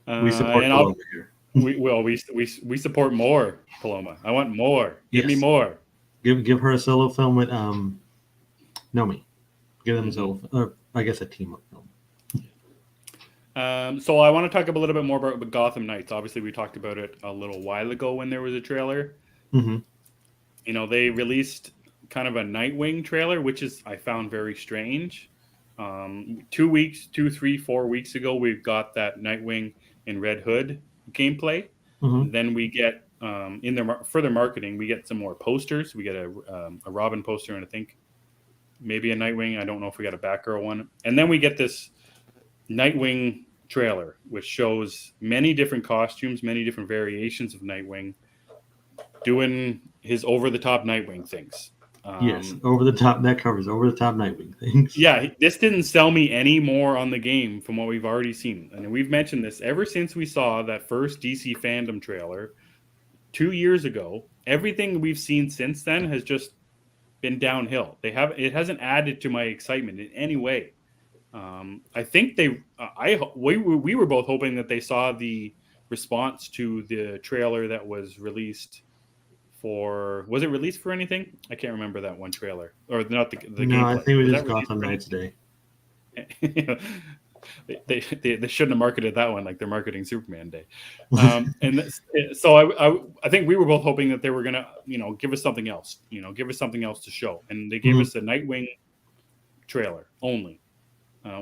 We support Paloma here. We support more Paloma. I want more. Give me more. Give her a solo film with Nomi. Give them a solo, or I guess a team up film. So I want to talk a little bit more about Gotham Knights. Obviously, we talked about it a little while ago when there was a trailer. Mm-hmm. They released kind of a Nightwing trailer, which I found very strange. 2 weeks, 2, 3, 4 weeks ago, we've got that Nightwing and Red Hood gameplay. Mm-hmm. Then we get in the further marketing, we get some more posters. We get a Robin poster and I think maybe a Nightwing. I don't know if we got a Batgirl one. And then we get this Nightwing trailer, which shows many different costumes, many different variations of Nightwing doing his over-the-top Nightwing things. Yes, over-the-top. That covers over-the-top Nightwing things. Yeah, this didn't sell me any more on the game from what we've already seen. And we've mentioned this ever since we saw that first DC Fandom trailer 2 years ago. Everything we've seen since then has just been downhill. It hasn't added to my excitement in any way. I think we were both hoping that they saw the response to the trailer that was released for, was it released for anything? I can't remember that one trailer, or not the No, gameplay. I think it was just that released Gotham for Knights Day. they shouldn't have marketed that one like they're marketing Superman Day. So I think we were both hoping that they were gonna give us something else, give us something else to show, and they gave us a Nightwing trailer only,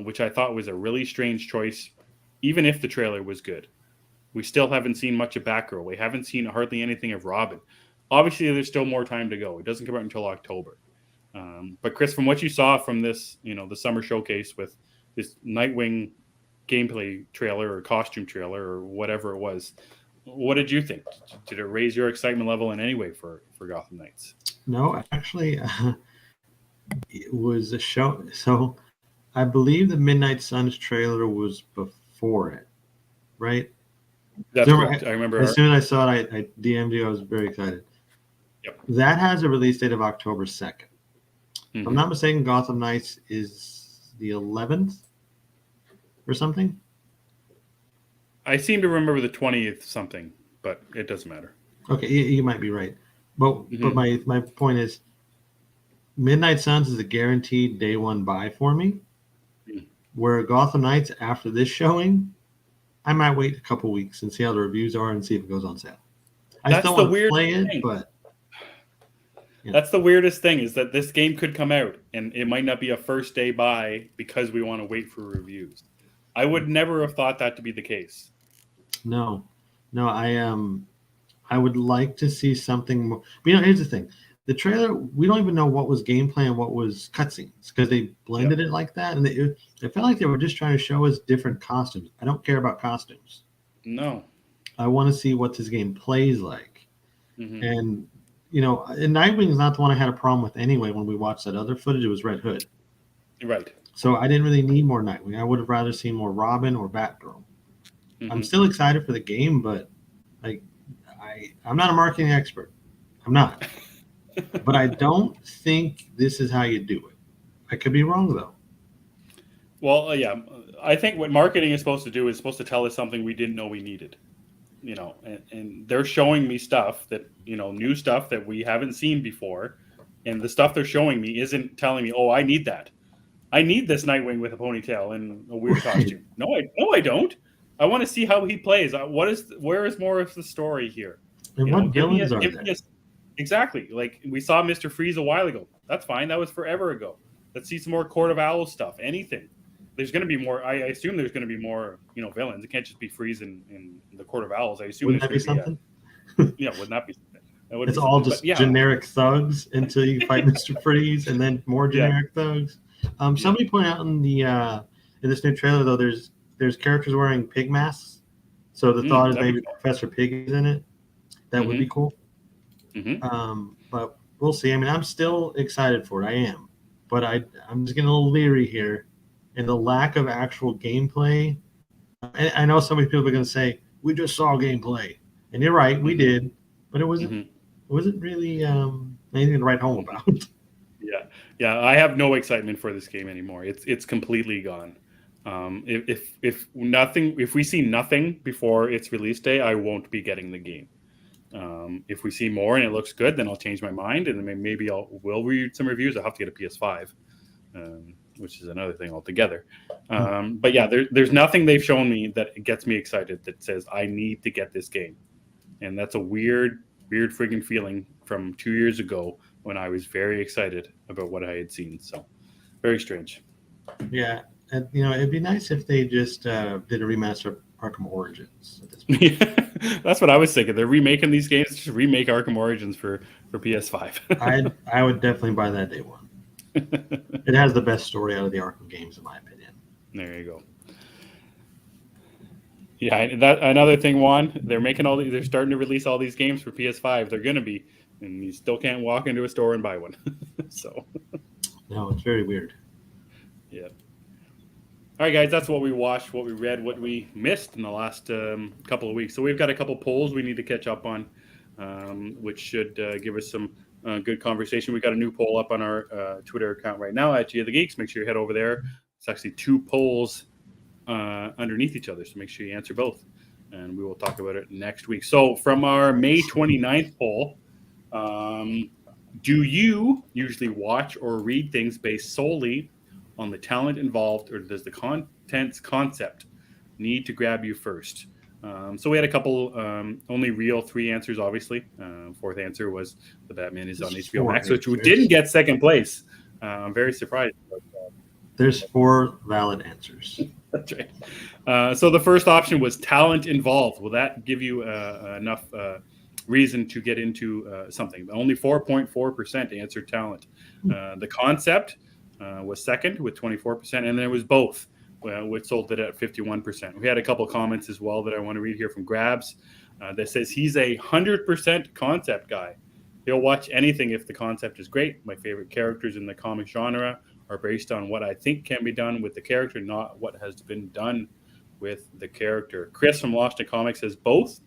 which I thought was a really strange choice. Even if the trailer was good, we still haven't seen much of Batgirl. We haven't seen hardly anything of Robin. Obviously, there's still more time to go. It doesn't come out until October. But Chris, from what you saw from this, the summer showcase with this Nightwing gameplay trailer or costume trailer or whatever it was, what did you think? Did it raise your excitement level in any way for Gotham Knights? No, actually, it was a show. So I believe the Midnight Suns trailer was before it, right? That's correct. I remember. As soon as I saw it, I DM'd you. I was very excited. Yep. That has a release date of October 2nd. If I'm not mistaken, Gotham Knights is the 11th or something. I seem to remember the 20th something, but it doesn't matter. Okay, you might be right. But my point is, Midnight Suns is a guaranteed day one buy for me. Where Gotham Knights, after this showing, I might wait a couple weeks and see how the reviews are and see if it goes on sale. I still want to play it, but that's the weirdest thing, is that this game could come out and it might not be a first day buy because we want to wait for reviews. I would never have thought that to be the case. No, I would like to see something more. But here's the thing: the trailer, we don't even know what was gameplay and what was cutscenes because they blended it like that, and it felt like they were just trying to show us different costumes. I don't care about costumes. No, I want to see what this game plays like, and Nightwing is not the one I had a problem with anyway. When we watched that other footage, it was Red Hood, right? So I didn't really need more Nightwing. I would have rather seen more Robin or Batgirl. I'm still excited for the game, but I'm not a marketing expert. I'm not. But I don't think this is how you do it. I could be wrong, though. Well, yeah. I think what marketing is supposed to do is supposed to tell us something we didn't know we needed. And they're showing me stuff that, new stuff that we haven't seen before. And the stuff they're showing me isn't telling me, oh, I need that. I need this Nightwing with a ponytail and a weird costume. No, I don't. I want to see how he plays. Where is more of the story here? And what villains are there? Exactly. Like we saw Mr. Freeze a while ago. That's fine. That was forever ago. Let's see some more Court of Owls stuff. Anything. There's going to be more. I assume there's going to be more, villains. It can't just be Freeze in the Court of Owls. I assume wouldn't that be something? Wouldn't that be something? It's all just generic thugs until you fight Mr. Freeze, and then more generic thugs. Somebody pointed out in this new trailer, though, there's characters wearing pig masks. So the thought is maybe Professor Pig is in it. That would be cool. But we'll see. I mean, I'm still excited for it. I am. But I'm just getting a little leery here. And the lack of actual gameplay. I know some people are going to say, we just saw gameplay. And you're right, we did. But it wasn't really anything to write home about. Yeah. I have no excitement for this game anymore. It's completely gone. If we see nothing before its release day, I won't be getting the game. If we see more and it looks good, then I'll change my mind, and then maybe we'll read some reviews. I'll have to get a PS5, which is another thing altogether. But yeah, there's nothing they've shown me that gets me excited that says I need to get this game, and that's a weird friggin' feeling from 2 years ago when I was very excited about what I had seen. So very strange. Yeah. And, it'd be nice if they just did a remaster of Arkham Origins at this point. That's what I was thinking. They're remaking these games. Just remake Arkham Origins for PS5. I would definitely buy that day one. It has the best story out of the Arkham games, in my opinion. There you go. Yeah, that another thing, Juan. They're starting to release all these games for PS5. They're going to be, and you still can't walk into a store and buy one. So. No, it's very weird. Yeah. All right, guys, that's what we watched, what we read, what we missed in the last couple of weeks. So we've got a couple polls we need to catch up on, which should give us some good conversation. We got a new poll up on our Twitter account right now at G of the Geeks. Make sure you head over there. It's actually two polls underneath each other, so make sure you answer both. And we will talk about it next week. So from our May 29th poll, Do you usually watch or read things based solely on the talent involved, or does the content's concept need to grab you first? So we had a couple, only real three answers, obviously. Fourth answer was the Batman is on There's HBO four Max, which answers. didn't get second place. I'm very surprised. There's 4 valid answers. That's right. So the first option was talent involved. Will that give you enough reason to get into something? Only 4.4% answered talent. The concept was second with 24%, and then there was both, which sold it at 51%. We had a couple comments as well that I want to read here from Grabs that says he's a 100% concept guy. He'll watch anything if the concept is great. My favorite characters in the comic genre are based on what I think can be done with the character, not what has been done with the character. Chris from Lost in Comics says both.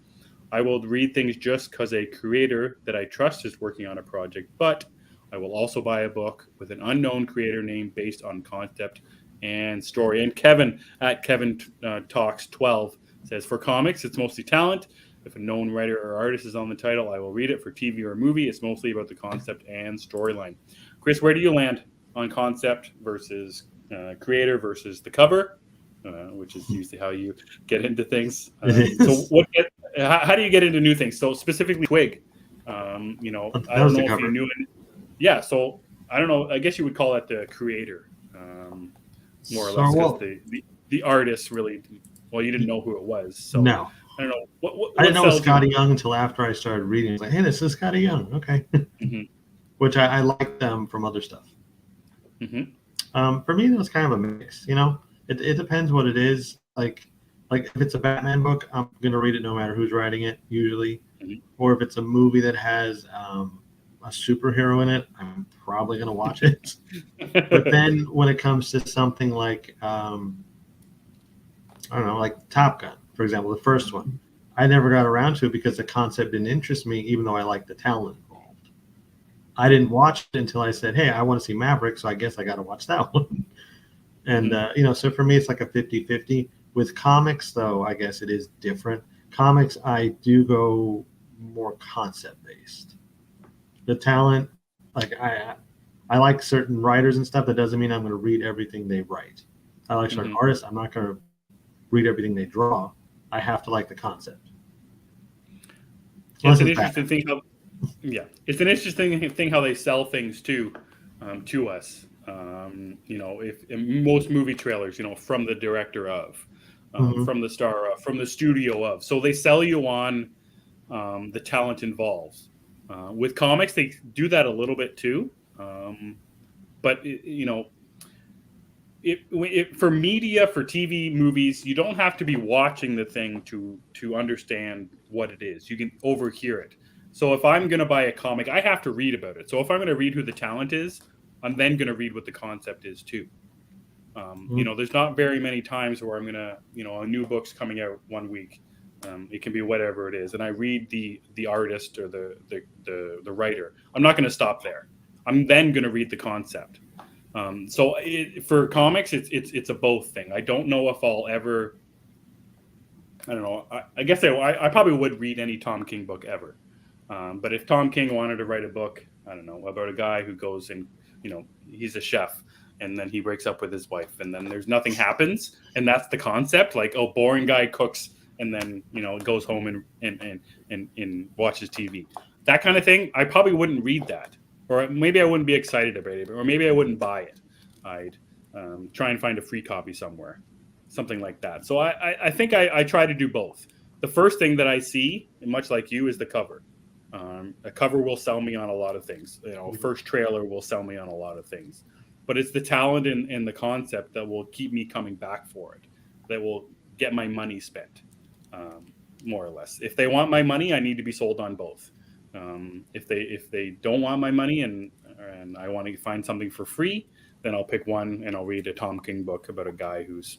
I will read things just because a creator that I trust is working on a project, but I will also buy a book with an unknown creator name based on concept and story. And Kevin at Kevin Talks 12 says, for comics, it's mostly talent. If a known writer or artist is on the title, I will read it. For TV or movie, it's mostly about the concept and storyline. Chris, where do you land on concept versus creator versus the cover, which is usually how you get into things? How do you get into new things? So specifically Twig, I don't know if you knew it. Yeah, so I don't know. I guess you would call it the creator, more or less, because the artist really. Well, you didn't know who it was, so no. I don't know. What I didn't know it was Scotty Young until after I started reading. It's like, hey, this is Scotty Young. Okay. Mm-hmm. Which I like them from other stuff. Mm-hmm. For me, it was kind of a mix. It depends what it is. Like if it's a Batman book, I'm going to read it no matter who's writing it, usually. Mm-hmm. Or if it's a movie that has a superhero in it, I'm probably going to watch it. But then when it comes to something like, I don't know, like Top Gun, for example, the first one, I never got around to it because the concept didn't interest me, even though I liked the talent involved. I didn't watch it until I said, hey, I want to see Maverick, so I guess I got to watch that one. And, so for me, it's like a 50-50. With comics, though, I guess it is different. Comics, I do go more concept-based. The talent, like I like certain writers and stuff. That doesn't mean I'm going to read everything they write. I like certain artists. I'm not going to read everything they draw. I have to like the concept. It's an interesting thing how, it's an interesting thing how they sell things to us. If in most movie trailers, from the director of, from the star of, from the studio of, so they sell you on the talent involved. With comics, they do that a little bit too, but for media, for TV, movies, you don't have to be watching the thing to understand what it is. You can overhear it. So if I'm going to buy a comic, I have to read about it. So if I'm going to read who the talent is, I'm then going to read what the concept is too. There's not very many times where I'm going to, a new book's coming out one week. It can be whatever it is, and I read the artist or the writer. I'm not going to stop there. I'm then going to read the concept. For comics, it's a both thing. I don't know if I'll ever. I don't know. I guess I probably would read any Tom King book ever. But if Tom King wanted to write a book, I don't know, about a guy who goes and he's a chef, and then he breaks up with his wife, and then there's nothing happens, and that's the concept. Like, boring guy cooks, and then goes home and watches TV. That kind of thing, I probably wouldn't read that. Or maybe I wouldn't be excited about it, or maybe I wouldn't buy it. I'd try and find a free copy somewhere, something like that. So I think I try to do both. The first thing that I see, much like you, is the cover. A cover will sell me on a lot of things. First trailer will sell me on a lot of things. But it's the talent and the concept that will keep me coming back for it, that will get my money spent, more or less. If they want my money, I need to be sold on both. If they don't want my money and I want to find something for free, then I'll pick one and I'll read a Tom King book about a guy who's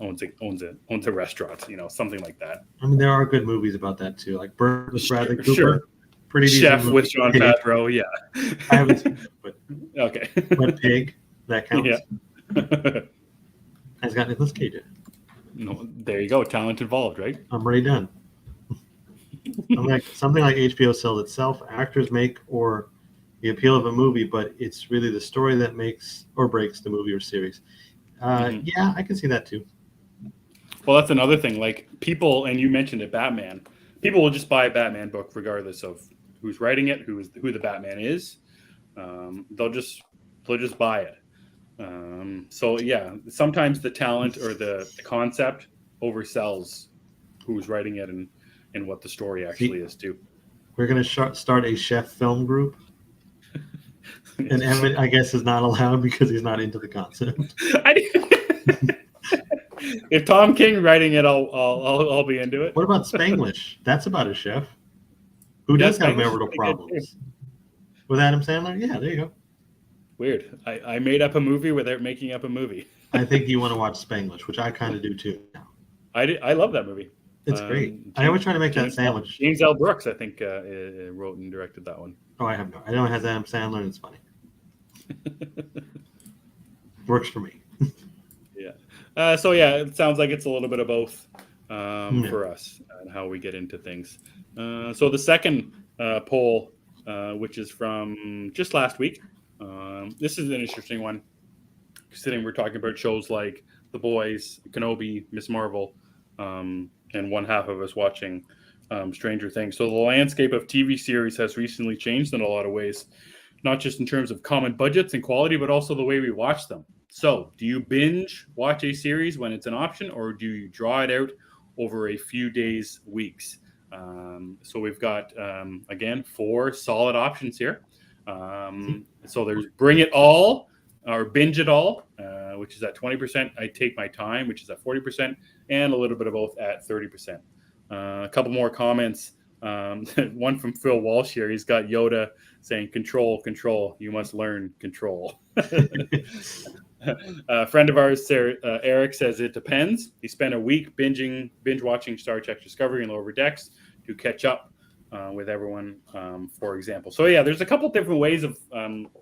owns a restaurant, something like that. I mean, there are good movies about that too, like Bird with Bradley Cooper. Sure. Pretty Chef with John Favreau, yeah. I haven't seen it, but okay. But Pig, that counts. Yeah. It's got Nicolas Cage in it. No, there you go. Talent involved, right? I'm already done. Like something like HBO sells itself. Actors make or the appeal of a movie, but it's really the story that makes or breaks the movie or series. Yeah, I can see that too. Well, that's another thing. Like people, and you mentioned it, Batman. People will just buy a Batman book regardless of who's writing it, who the Batman is. They'll just buy it. So yeah, sometimes the talent or the concept oversells who's writing it and what the story actually is too. We're going to start a chef film group. And Emmett, I guess, is not allowed because he's not into the concept. If Tom King writing it, I'll be into it. What about Spanglish? That's about a chef who does have marital problems. With Adam Sandler? Yeah, there you go. Weird. I made up a movie without making up a movie. I think you want to watch Spanglish, which I kind of do too. I love that movie. It's great. I always try to make that sandwich. James L. Brooks, I think, wrote and directed that one. Oh, I know it has Adam Sandler and it's funny. Works for me. Yeah. So yeah, it sounds like it's a little bit of both for us and how we get into things. So the second poll, which is from just last week, this is an interesting one. Considering we're talking about shows like The Boys, Kenobi, Miss Marvel, and one half of us watching Stranger Things. So the landscape of TV series has recently changed in a lot of ways, not just in terms of common budgets and quality, but also the way we watch them. So do you binge watch a series when it's an option, or do you draw it out over a few days, weeks? So we've got, again, 4 solid options here. So there's Bring It All or Binge It All, which is at 20%. I Take My Time, which is at 40%, and a little bit of both at 30%. A couple more comments. One from Phil Walsh here. He's got Yoda saying, "Control, control. You must learn control." A friend of ours, Eric, says it depends. He spent a week binge watching Star Trek Discovery and Lower Decks to catch up with everyone, for example. So yeah, there's a couple different ways of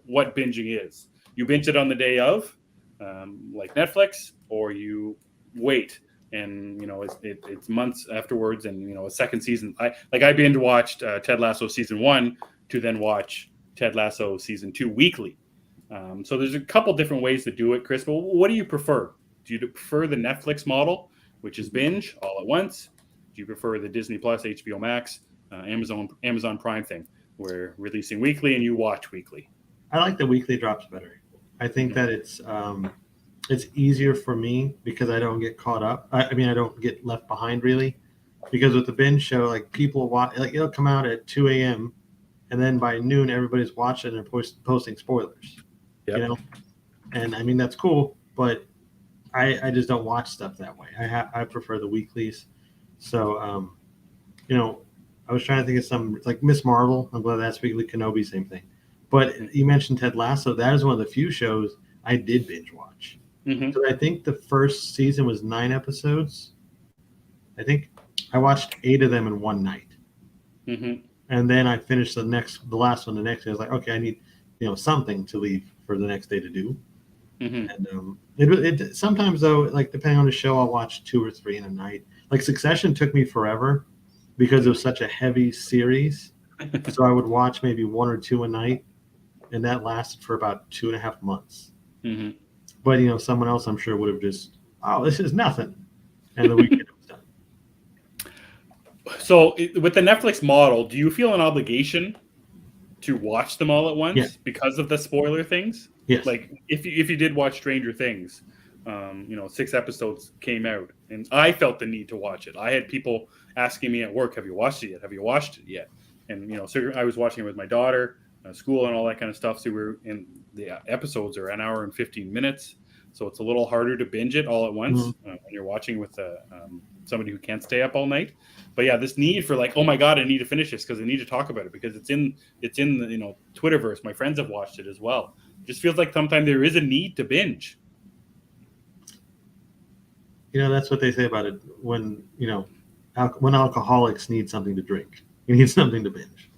what binging is. You binge it on the day of, like Netflix, or you wait and it's months afterwards, and a second season. I binge watched Ted Lasso season 1 to then watch Ted Lasso season 2 weekly. So there's a couple different ways to do it, Chris. But what do you prefer? Do you prefer the Netflix model, which is binge all at once? Do you prefer the Disney Plus, HBO Max, Amazon Prime thing, where releasing weekly and you watch weekly? I like the weekly drops better. I think that it's easier for me because I don't get caught up. I don't get left behind really, because with the binge show, like people watch, like it'll come out at 2 a.m. and then by noon everybody's watching and posting spoilers. Yep. And that's cool, but I just don't watch stuff that way. I prefer the weeklies. So I was trying to think of some like Miss Marvel. I'm glad that's weekly. Kenobi, same thing. But you mentioned Ted Lasso. That is one of the few shows I did binge watch. Mm-hmm. So I think the first season was 9 episodes. I think I watched 8 of them in one night. Mm-hmm. And then I finished the last one the next day. I was like, okay, I need something to leave for the next day to do. Mm-hmm. And it sometimes though, like depending on the show, I'll watch 2 or 3 in a night. Like Succession took me forever because it was such a heavy series. So I would watch maybe 1 or 2 a night, and that lasted for about 2.5 months. Mm-hmm. But someone else I'm sure would have just, this is nothing, and the weekend was done. So with the Netflix model, do you feel an obligation to watch them all at once because of the spoiler things? Yes. Like if you did watch Stranger Things, 6 episodes came out, and I felt the need to watch it. I had people asking me at work, "Have you watched it yet? Have you watched it yet?" And so I was watching it with my daughter, school, and all that kind of stuff. So the episodes are an hour and 15 minutes, so it's a little harder to binge it all at once when you're watching with somebody who can't stay up all night. But yeah, this need for like, oh my god, I need to finish this because I need to talk about it because it's in the Twitterverse. My friends have watched it as well. It just feels like sometimes there is a need to binge. That's what they say about it when when alcoholics need something to drink. You need something to binge.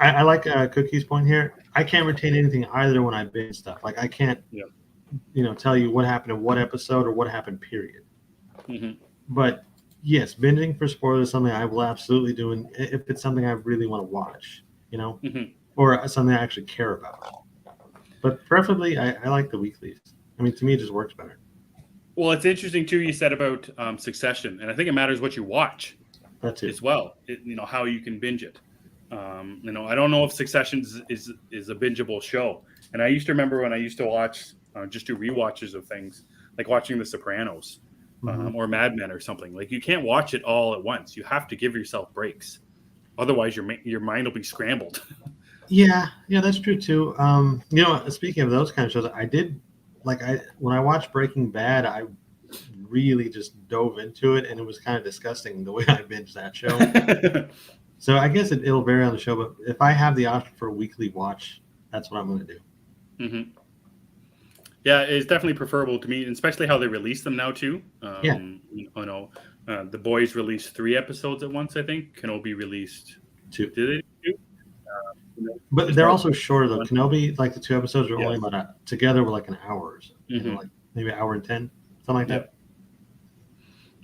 I like Cookie's point here. I can't retain anything either when I binge stuff. Like I can't, tell you what happened in what episode or what happened, period. Mm-hmm. But yes, binging for sport is something I will absolutely do, if it's something I really want to watch, Mhm. or something I actually care about. But preferably, I like the weeklies. I mean, to me, it just works better. Well, it's interesting too. You said about Succession, and I think it matters what you watch That too. as well. How you can binge it. I don't know if Succession is a bingeable show. And I used to remember when I used to watch, just do rewatches of things, like watching The Sopranos, Hmm. or Mad Men or something. Like you can't watch it all at once. You have to give yourself breaks, otherwise your mind will be scrambled. Yeah, that's true too. Speaking of those kind of shows, I did when I watched Breaking Bad, I really just dove into it, and it was kind of disgusting the way I binged that show. So I guess it'll vary on the show, but if I have the option for a weekly watch, that's what I'm going to do. Hmm. Yeah, it's definitely preferable to me, and especially how they release them now too. Yeah, The Boys released 3 episodes at once. I think Kenobi released. too. Did they do? But Just they're more also shorter though. one. Kenobi, like the 2 episodes are only Yes. together were like an hour or so, Hmm. like maybe an hour and 10, something like Yeah. that.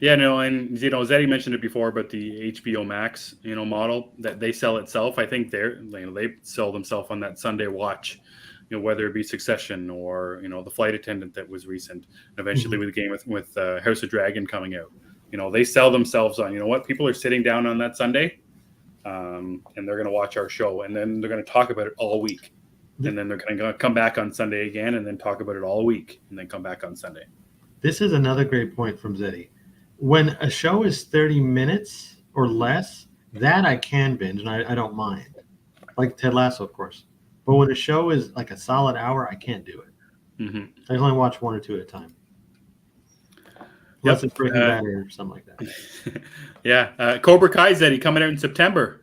Yeah, no, and Zeddy mentioned it before, but the HBO Max, model that they sell itself, I think they sell themselves on that Sunday watch, whether it be Succession or the Flight Attendant that was recent, and eventually Hmm. with the game with House of Dragon coming out, they sell themselves on what people are sitting down on that Sunday, and they're going to watch our show, and then they're going to talk about it all week, and then they're going to come back on Sunday again, and then talk about it all week, and then come back on Sunday. This is another great point from Zeddy. When a show is 30 minutes or less, that I can binge and I don't mind. Like Ted Lasso, of course. But when a show is like a solid hour, I can't do it. Mm-hmm. I can only watch 1 or 2 at a time. Unless Yep. it's Breaking Bad or something like that. Yeah. Cobra Kai Zeddy coming out in September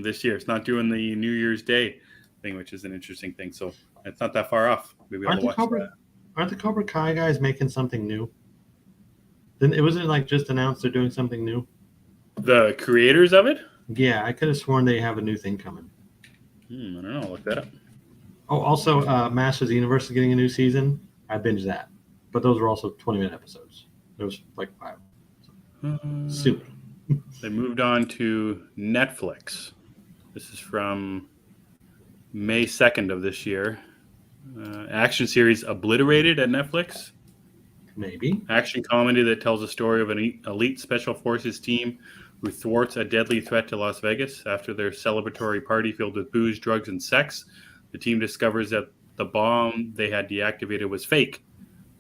this year. It's not doing the New Year's Day thing, which is an interesting thing. So it's not that far off. We'll be able to watch that. Aren't the Cobra Kai guys making something new? Then it wasn't like just announced they're doing something new. The creators of it? Yeah, I could have sworn they have a new thing coming. I don't know. I'll look that up. Oh, also, Masters of the Universe is getting a new season. I binged that, but those were also 20-minute episodes. There was like 5. Super. They moved on to Netflix. This is from May 2nd of this year. Action series Obliterated at Netflix. Maybe. Action comedy that tells the story of an elite special forces team who thwarts a deadly threat to Las Vegas. After their celebratory party filled with booze, drugs, and sex, the team discovers that the bomb they had deactivated was fake.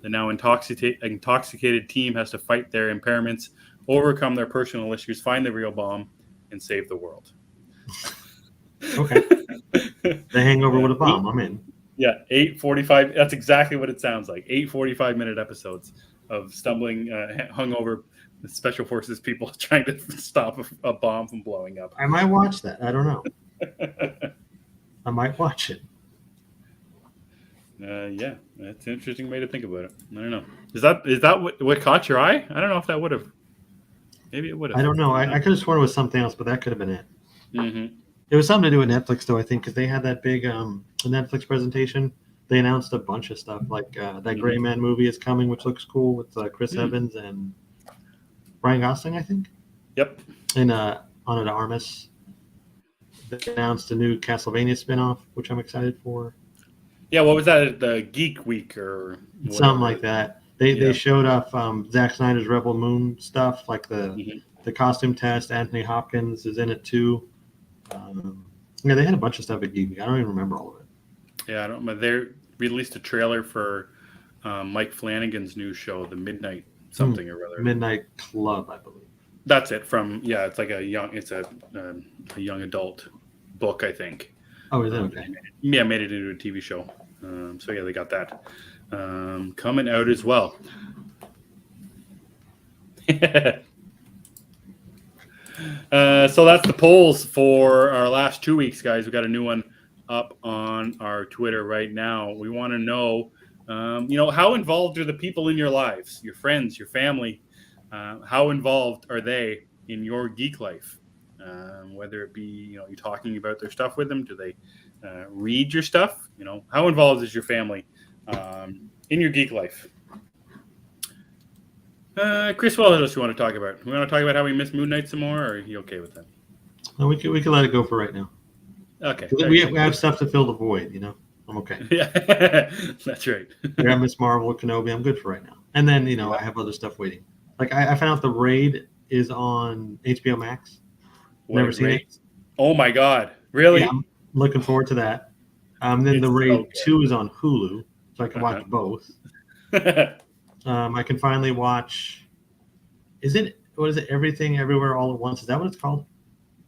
The now intoxicated team has to fight their impairments, overcome their personal issues, find the real bomb, and save the world. Okay. The Hangover with a bomb. I'm in. Yeah, 8:45. That's exactly what it sounds like. 8:45-minute episodes of stumbling, hungover special forces people trying to stop a bomb from blowing up. I might watch that. I don't know. I might watch it. Yeah, that's an interesting way to think about it. I don't know. Is that what caught your eye? I don't know if that would have. Maybe it would have. I don't know. I could have sworn it was something else, but that could have been it. Mm-hmm. It was something to do with Netflix, though, I think, because they had that big Netflix presentation. They announced a bunch of stuff, like that Gray Man movie is coming, which looks cool, with Chris Evans and Ryan Gosling, I think. Yep. And Ana de Armas. They announced a new Castlevania spinoff, which I'm excited for. Yeah, what was that? The Geek Week or whatever. Something like that. They showed off Zack Snyder's Rebel Moon stuff, like the costume test. Anthony Hopkins is in it too. They had a bunch of stuff at Geek Week. I don't even remember all of it. Yeah, I don't. But they released a trailer for Mike Flanagan's new show, The Midnight something or other. Midnight Club, I believe. That's it. It's like a young adult book, I think. Oh, is it okay? Made it into a TV show. So yeah, they got that coming out as well. So that's the polls for our last 2 weeks, guys. We got a new one up on our Twitter right now. We want to know, how involved are the people in your lives, your friends, your family? How involved are they in your geek life? Whether it be, you talking about their stuff with them, do they read your stuff? How involved is your family in your geek life? Chris, what else do you want to talk about? We want to talk about how we missed Moon Knight some more, or are you okay with that? No, we can let it go for right now. Okay. We have stuff to fill the void, I'm okay. Yeah, that's right. I got Miss Marvel, Kenobi. I'm good for right now. And then, I have other stuff waiting. Like I found out The Raid is on HBO Max. Never seen it. Oh my God. Really? Yeah, I'm looking forward to that. Then The Raid 2 is on Hulu, so I can watch both. I can finally watch. What is it? Everything Everywhere All at Once. Is that what it's called?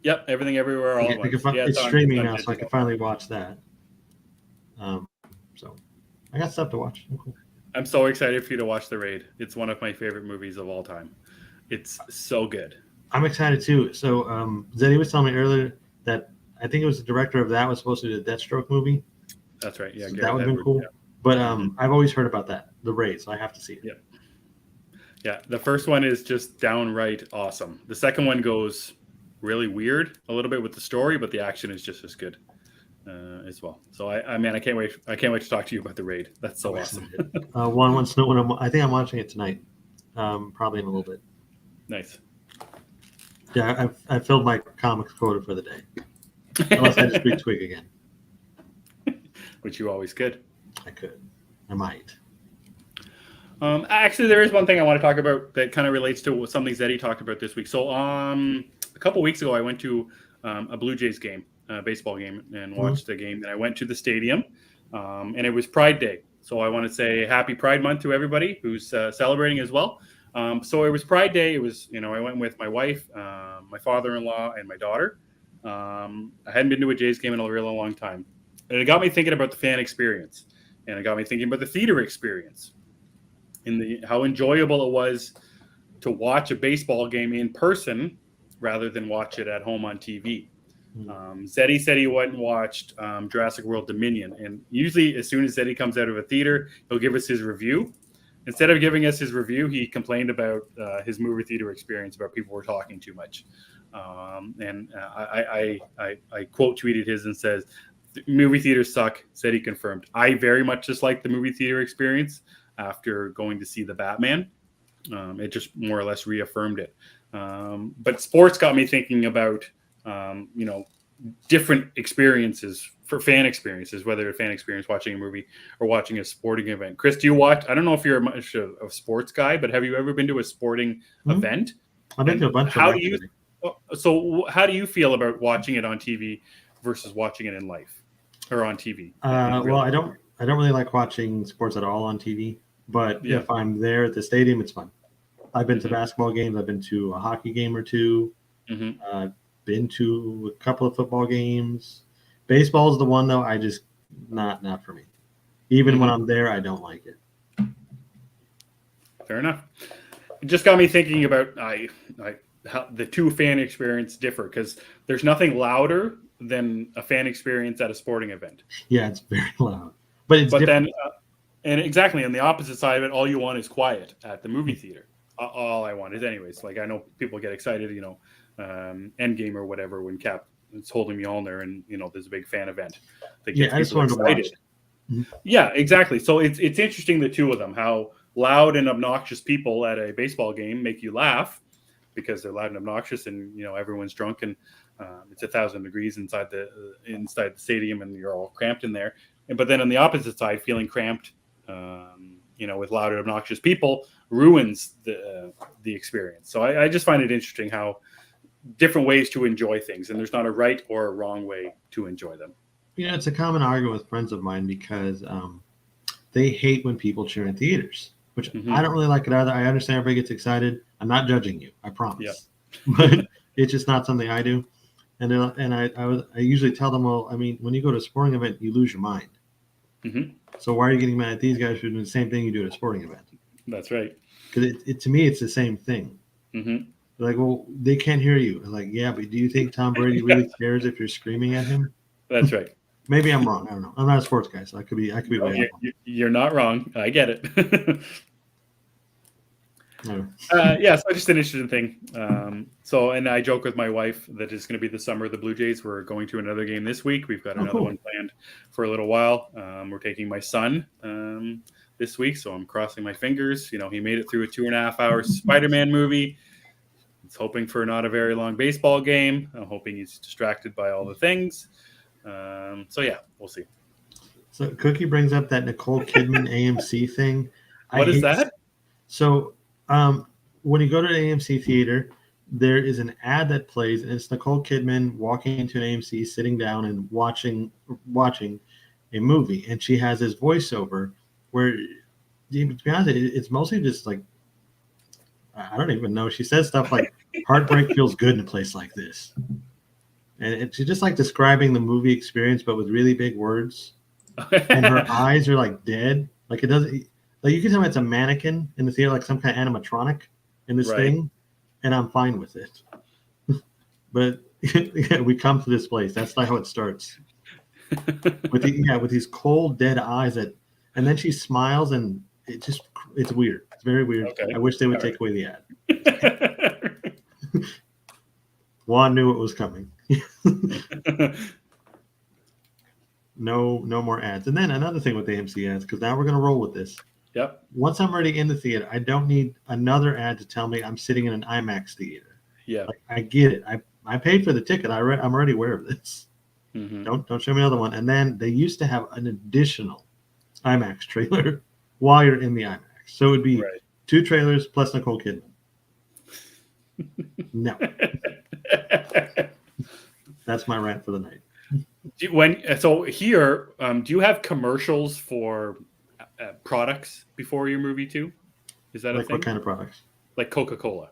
Yep, Everything Everywhere All at Once. It's streaming now, so I can finally watch that. So I got stuff to watch. Cool. I'm so excited for you to watch The Raid. It's one of my favorite movies of all time. It's so good. I'm excited too. So Zeddy was telling me earlier that I think it was the director of that was supposed to do the Deathstroke movie. That's right. Yeah, so that would have been cool. Yeah. But I've always heard about that, The Raid, so I have to see it. Yeah. Yeah, the first one is just downright awesome. The second one goes really weird a little bit with the story, but the action is just as good as well. So I can't wait. I can't wait to talk to you about The Raid. That's so awesome. I think I'm watching it tonight. Probably in a little bit. Nice. Yeah, I filled my comics quota for the day. Unless I just retweak again. Which you always could. I could. I might. Actually, there is one thing I want to talk about that kind of relates to something Zeddy talked about this week. So a couple weeks ago, I went to a Blue Jays game, a baseball game, and watched the game. And I went to the stadium, and it was Pride Day. So I want to say Happy Pride Month to everybody who's celebrating as well. So it was Pride Day. It was, I went with my wife, my father-in-law, and my daughter. I hadn't been to a Jays game in a really long time. And it got me thinking about the fan experience. And it got me thinking about the theater experience. And how enjoyable it was to watch a baseball game in person rather than watch it at home on TV. Zeddy said he went and watched Jurassic World Dominion. And usually as soon as Zeddy comes out of a theater, he'll give us his review. Instead of giving us his review, he complained about his movie theater experience, about people were talking too much. And I quote tweeted his and says, "Movie theaters suck," said he confirmed. I very much dislike the movie theater experience after going to see The Batman. It just more or less reaffirmed it. But sports got me thinking about, different experiences for fan experiences, whether a fan experience watching a movie or watching a sporting event. Chris, do you watch? I don't know if you're much of a sports guy, but have you ever been to a sporting event? I've been to a bunch of them. So how do you feel about watching it on TV versus watching it in life or on TV? Well, I don't really like watching sports at all on TV, but if I'm there at the stadium, it's fun. I've been to basketball games. I've been to a hockey game or two. Been to a couple of football games. Baseball is the one though. I just not for me. Even when I'm there, I don't like it. Fair enough. It just got me thinking about how the two fan experience differ, because there's nothing louder than a fan experience at a sporting event. Yeah, it's very loud, but it's different. Then and exactly on the opposite side of it, all you want is quiet at the movie theater. All I want is, anyways. Like I know people get excited, Endgame or whatever when Cap is holding Mjolnir and there's a big fan event. I just wanted to watch. Yeah, exactly. So it's interesting, the two of them, how loud and obnoxious people at a baseball game make you laugh because they're loud and obnoxious, and everyone's drunk and it's 1,000 degrees inside the stadium and you're all cramped in there. But then on the opposite side, feeling cramped, with loud and obnoxious people ruins the experience. So I just find it interesting how different ways to enjoy things, and there's not a right or a wrong way to enjoy them. It's a common argument with friends of mine because they hate when people cheer in theaters, which I don't really like it either. I understand everybody gets excited. I'm not judging you, I promise. But it's just not something I do. And I usually tell them, well, I mean, when you go to a sporting event, you lose your mind. So why are you getting mad at these guys for doing the same thing you do at a sporting event? That's right. Because to me, it's the same thing. Like, well, they can't hear you. I'm like, yeah, but do you think Tom Brady really cares if you're screaming at him? That's right. Maybe I'm wrong. I don't know. I'm not a sports guy, so I could be way off. You're not wrong. I get it. So just an interesting thing. And I joke with my wife that it's going to be the summer of the Blue Jays. We're going to another game this week. We've got another one planned for a little while. We're taking my son this week, so I'm crossing my fingers. You know, he made it through a 2.5-hour Spider-Man movie. He's hoping for not a very long baseball game. I'm hoping he's distracted by all the things. So yeah, we'll see. So Cookie brings up that Nicole Kidman AMC thing. What is that? So when you go to an AMC theater, there is an ad that plays, and it's Nicole Kidman walking into an AMC, sitting down and watching a movie, and she has this voiceover where, to be honest, it's mostly just like, I don't even know. She says stuff like, "Heartbreak feels good in a place like this," and she's just like describing the movie experience, but with really big words, and her eyes are like dead. Like it doesn't. Like you can tell it's a mannequin in the theater, like some kind of animatronic in this thing, and I'm fine with it. But we come to this place. That's not how it starts. with these cold, dead eyes and then she smiles, and it's weird. It's very weird. Okay. I wish they would take away the ad. Juan knew it was coming. No more ads. And then another thing with the AMC ads, because now we're gonna roll with this. Yep. Once I'm already in the theater, I don't need another ad to tell me I'm sitting in an IMAX theater. Yeah. Like, I get it. I paid for the ticket. I'm already aware of this. Mm-hmm. Don't show me another one. And then they used to have an additional IMAX trailer while you're in the IMAX. So it would be 2 trailers plus Nicole Kidman. No. That's my rant for the night. So here, do you have commercials for products before your movie too? Is that like a thing? What kind of products? Like Coca-Cola.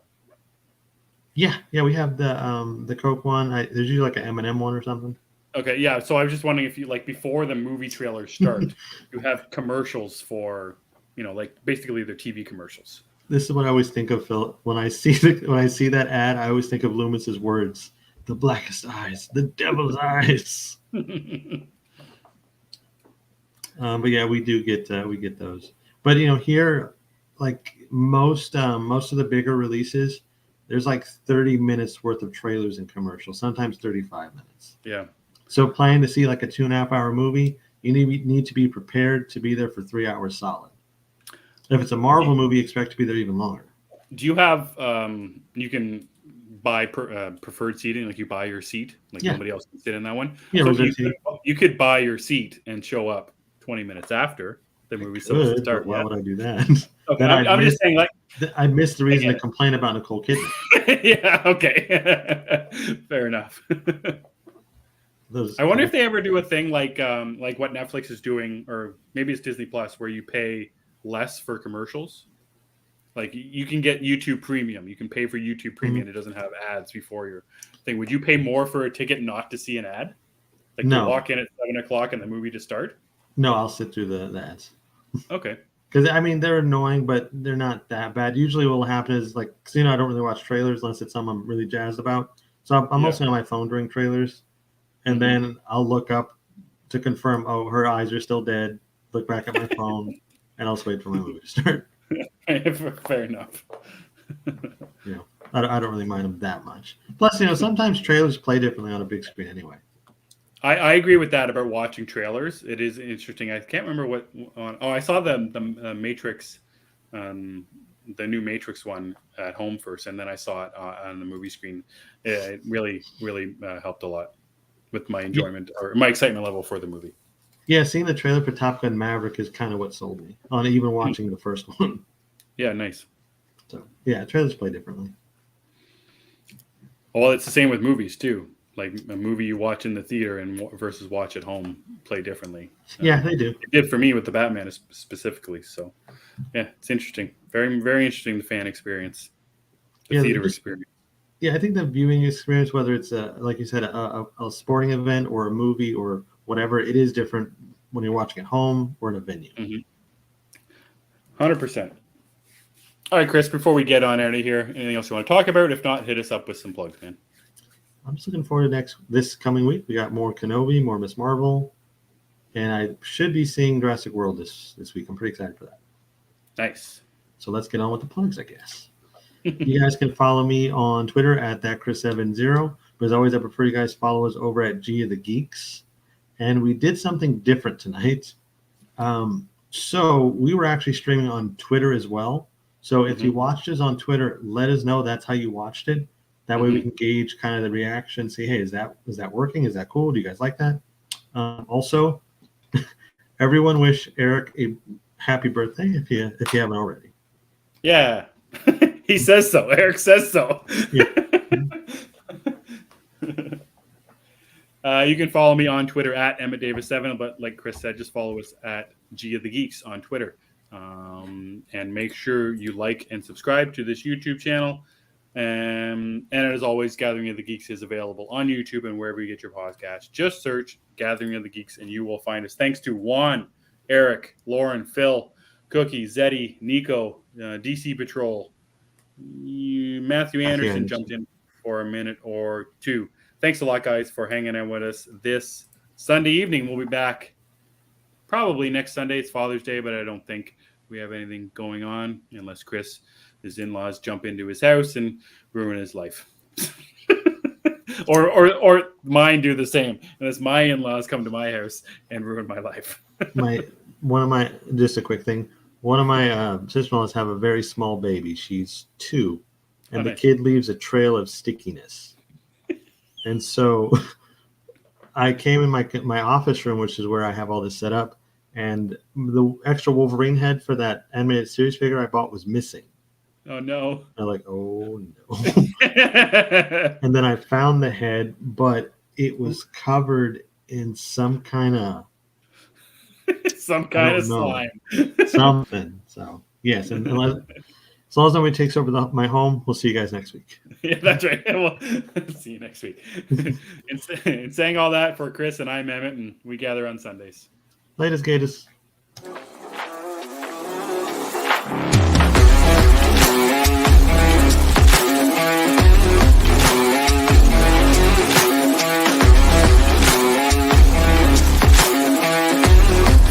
Yeah, we have the Coke one. There's usually like an M&M one or something. Okay, yeah. So I was just wondering if you, like, before the movie trailers start, you have commercials for, like basically their TV commercials. This is what I always think of, Phil. When I see that ad, I always think of Loomis's words: "The blackest eyes, the devil's eyes." But yeah, we get those. But here, like most of the bigger releases, there's like 30 minutes worth of trailers and commercials, sometimes 35 minutes. Yeah. So planning to see like a 2.5-hour movie, you need to be prepared to be there for 3 hours solid. If it's a Marvel movie, expect to be there even longer. Do you have you can buy preferred seating, like you buy your seat, like nobody else can sit in that one? Yeah, so you could buy your seat and show up 20 minutes after the movie supposed to start. Why would I do that? Okay, I'm just saying, like, I missed the reason to complain about Nicole Kidman. Yeah, okay. Fair enough. I wonder if they ever do a thing like what Netflix is doing, or maybe it's Disney Plus, where you pay less for commercials. Like you can get YouTube Premium. You can pay for YouTube Premium. Mm-hmm. It doesn't have ads before your thing. Would you pay more for a ticket not to see an ad? Like you walk in at 7:00 and the movie to start? No, I'll sit through the ads. Okay. Because they're annoying, but they're not that bad. Usually, what will happen is I don't really watch trailers unless it's something I'm really jazzed about. So I'm mostly on my phone during trailers, and then I'll look up to confirm. Oh, her eyes are still dead. Look back at my phone, and I'll just wait for my movie to start. Fair enough. I don't really mind them that much. Plus, sometimes trailers play differently on a big screen anyway. I agree with that about watching trailers. It is interesting. I can't remember what. I saw the Matrix, the new Matrix one at home first, and then I saw it on the movie screen. It really, really helped a lot with my enjoyment or my excitement level for the movie. Yeah, seeing the trailer for Top Gun Maverick is kind of what sold me on even watching the first one. Yeah, nice. So yeah, trailers play differently. Well, it's the same with movies too. Like a movie you watch in the theater and versus watch at home play differently. Yeah, they do. It did for me with the Batman specifically. So, yeah, it's interesting. Very, very interesting, the fan experience, the theater experience. Yeah, I think the viewing experience, whether it's like you said, a sporting event or a movie or whatever, it is different when you're watching at home or in a venue. 100%. All right, Chris, before we get on out of here, anything else you want to talk about? If not, hit us up with some plugs, man. I'm just looking forward to this coming week. We got more Kenobi, more Miss Marvel, and I should be seeing Jurassic World this week. I'm pretty excited for that. Nice. So let's get on with the plugs, I guess. You guys can follow me on Twitter at thatchris70. But as always, I prefer you guys follow us over at G of the Geeks. And we did something different tonight. So we were actually streaming on Twitter as well. So if you Mhm. watched us on Twitter, let us know that's how you watched it. That way we Mhm. can gauge kind of the reaction. See, hey, is that working? Is that cool? Do you guys like that? Also, everyone wish Eric a happy birthday if you haven't already. Yeah. He says so. Eric says so. Yeah. You can follow me on Twitter at EmmettDavis7, but like Chris said, just follow us at G of the Geeks on Twitter. And make sure you like and subscribe to this YouTube channel. And as always, Gathering of the Geeks is available on YouTube and wherever you get your podcast. Just search Gathering of the Geeks and you will find us. Thanks to Juan, Eric, Lauren, Phil, Cookie, Zeddy, Nico, DC Patrol. Matthew Anderson jumped in for a minute or two. Thanks a lot, guys, for hanging out with us this Sunday evening. We'll be back probably next Sunday. It's Father's Day, but I don't think we have anything going on unless Chris, his in-laws, jump into his house and ruin his life. or mine do the same unless my in-laws come to my house and ruin my life. Just a quick thing. One of my sister-in-laws have a very small baby. She's 2, and the kid leaves a trail of stickiness. And so I came in my office room, which is where I have all this set up, and the extra Wolverine head for that animated series figure I bought was missing. Oh no! I'm like, oh no! And then I found the head, but it was covered in some kind of slime. Something. So yes, and as long as nobody takes over my home, we'll see you guys next week. Yeah, that's right. We'll see you next week. And saying all that, for Chris and I'm Emmet, and we gather on Sundays. Latest Gators.